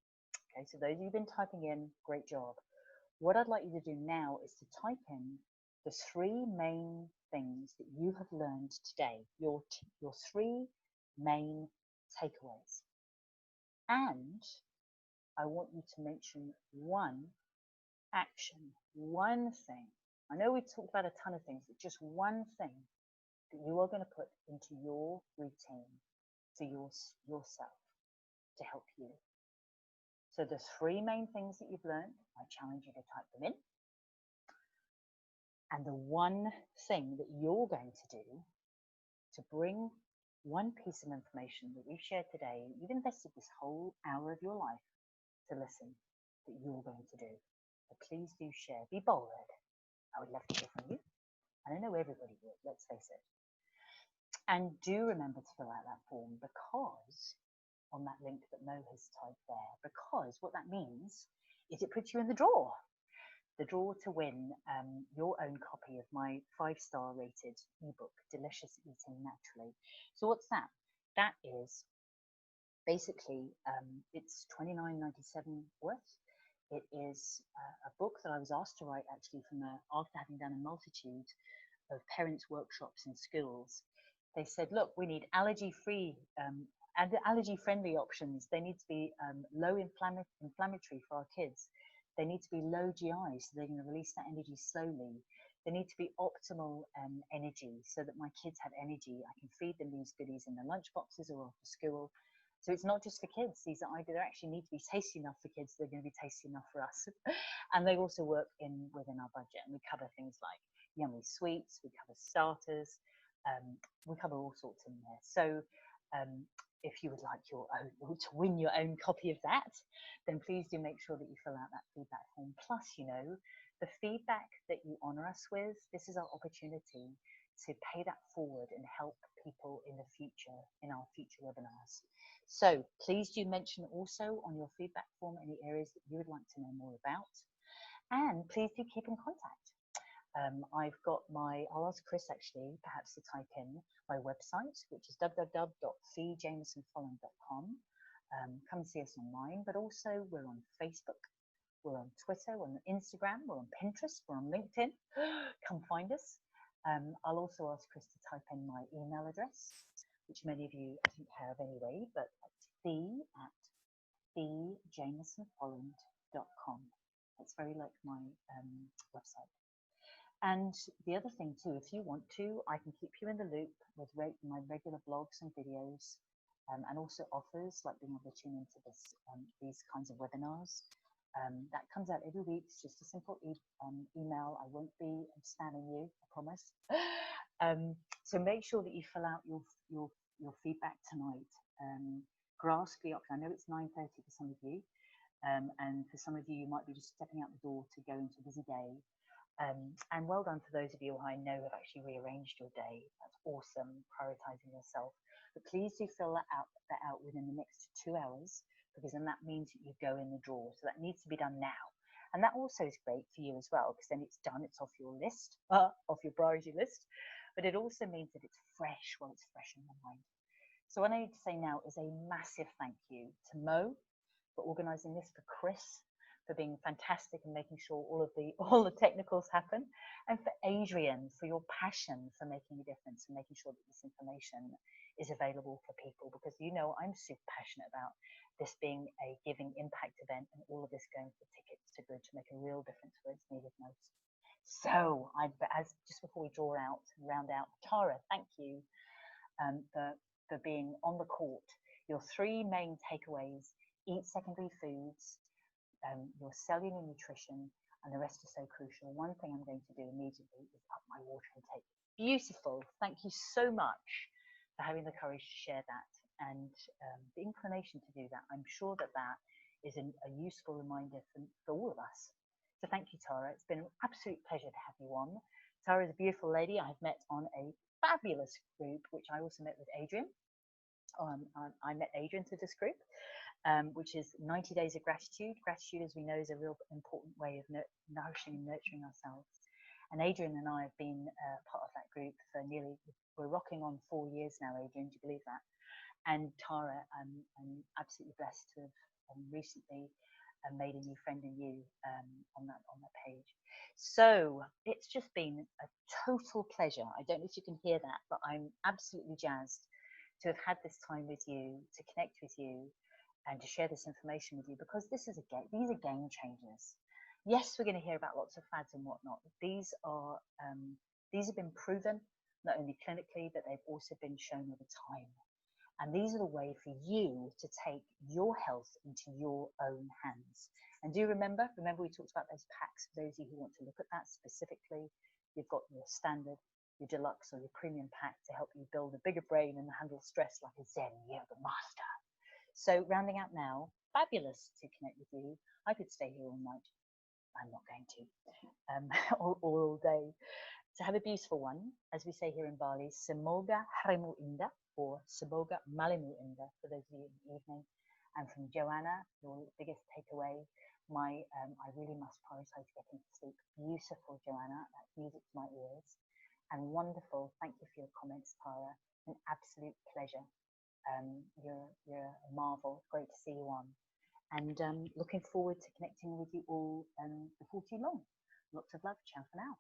Okay, so those of you who've been typing in, great job. What I'd like you to do now is to type in the 3 main things that you have learned today, your 3 main takeaways. And I want you to mention 1 action, 1 thing. I know we've talked about a ton of things, but just 1 thing that you are going to put into your routine for yourself to help you. So the 3 main things that you've learned, I challenge you to type them in. And the 1 thing that you're going to do to bring 1 piece of information that we've shared today, you've invested this whole hour of your life to listen, that you're going to do. So please do share, be bold. I would love to hear from you. And I know everybody would, let's face it. And do remember to fill out that form, because on that link that Mo has typed there, because what that means is it puts you in the draw to win your own copy of my 5-star rated ebook, Delicious Eating Naturally. So what's that? That is basically, it's $29.97 worth. It is a book that I was asked to write actually after having done a multitude of parents' workshops in schools. They said, look, we need allergy-friendly options. They need to be low inflammatory for our kids. They need to be low GI, so they're going to release that energy slowly. They need to be optimal energy, so that my kids have energy. I can feed them these goodies in their lunch boxes or after school. So it's not just for kids. They actually need to be tasty enough for kids. They're going to be tasty enough for us. And they also work within our budget. And we cover things like yummy sweets. We cover starters. We cover all sorts in there. So if you would like to win your own copy of that, then please do make sure that you fill out that feedback form. Plus, the feedback that you honor us with, this is our opportunity to pay that forward and help people in the future, in our future webinars. So please do mention also on your feedback form any areas that you would like to know more about. And please do keep in contact. I'll ask Chris actually perhaps to type in my website, which is www.Jamieson-Folland.com. Come and see us online, but also we're on Facebook, we're on Twitter, we're on Instagram, we're on Pinterest, we're on LinkedIn. Come find us. I'll also ask Chris to type in my email address, which many of you I think have anyway, but it's the@thejamesonfolland.com. That's very like my website. And the other thing too, if you want to, I can keep you in the loop with my regular blogs and videos, and also offers like being able to tune into these kinds of webinars. That comes out every week. It's just a simple email. I won't be spamming you, I promise. So make sure that you fill out your feedback tonight. Grasp the option. I know it's 9:30 for some of you, and for some of you, you might be just stepping out the door to go into a busy day. And well done to those of you who I know have actually rearranged your day. That's awesome, prioritizing yourself. But please do fill that out within the next 2 hours, because then that means that you go in the draw. So that needs to be done now. And that also is great for you as well, because then it's done, it's off your list, off your priority list. But it also means that it's fresh while it's fresh in your mind. So what I need to say now is a massive thank you to Mo for organizing this, for Chris for being fantastic and making sure all the technicals happen, and for Adrian for your passion for making a difference and making sure that this information is available for people, because I'm super passionate about this being a giving impact event and all of this going for tickets to good to make a real difference where it's needed most. So as just before we round out, Tara, thank you for being on the court. Your 3 main takeaways: eat secondary foods, your cellular nutrition, and the rest is so crucial. One thing I'm going to do immediately is up my water intake. Beautiful. Thank you so much for having the courage to share that and the inclination to do that. I'm sure that is a useful reminder for all of us. So thank you, Tara. It's been an absolute pleasure to have you on. Tara is a beautiful lady I've met on a fabulous group, which I also met with Adrian. I met Adrian through this group, which is 90 Days of Gratitude. Gratitude, as we know, is a real important way of nourishing and nurturing ourselves. And Adrian and I have been part of that group for we're rocking on 4 years now, Adrian, do you believe that? And Tara, I'm absolutely blessed to have recently made a new friend in you on that page. So it's just been a total pleasure. I don't know if you can hear that, but I'm absolutely jazzed to have had this time with you, to connect with you, and to share this information with you, because these are game changers. Yes, we're going to hear about lots of fads and whatnot. These have been proven, not only clinically, but they've also been shown over time. And these are the way for you to take your health into your own hands. And do remember we talked about those packs. For those of you who want to look at that specifically, you've got your standard, your deluxe, or your premium pack to help you build a bigger brain and handle stress like a Zen yoga master. So rounding out now, fabulous to connect with you. I could stay here all night. I'm not going to, all day. So have a beautiful one. As we say here in Bali, semoga harimu indah, or semoga malammu indah for those of you in the evening. And from Joanna, your biggest takeaway, I really must prioritize getting to sleep. Beautiful, Joanna. That's music to my ears. And wonderful. Thank you for your comments, Tara. An absolute pleasure. You're a marvel. Great to see you on. And looking forward to connecting with you all before too long. Lots of love. Ciao for now.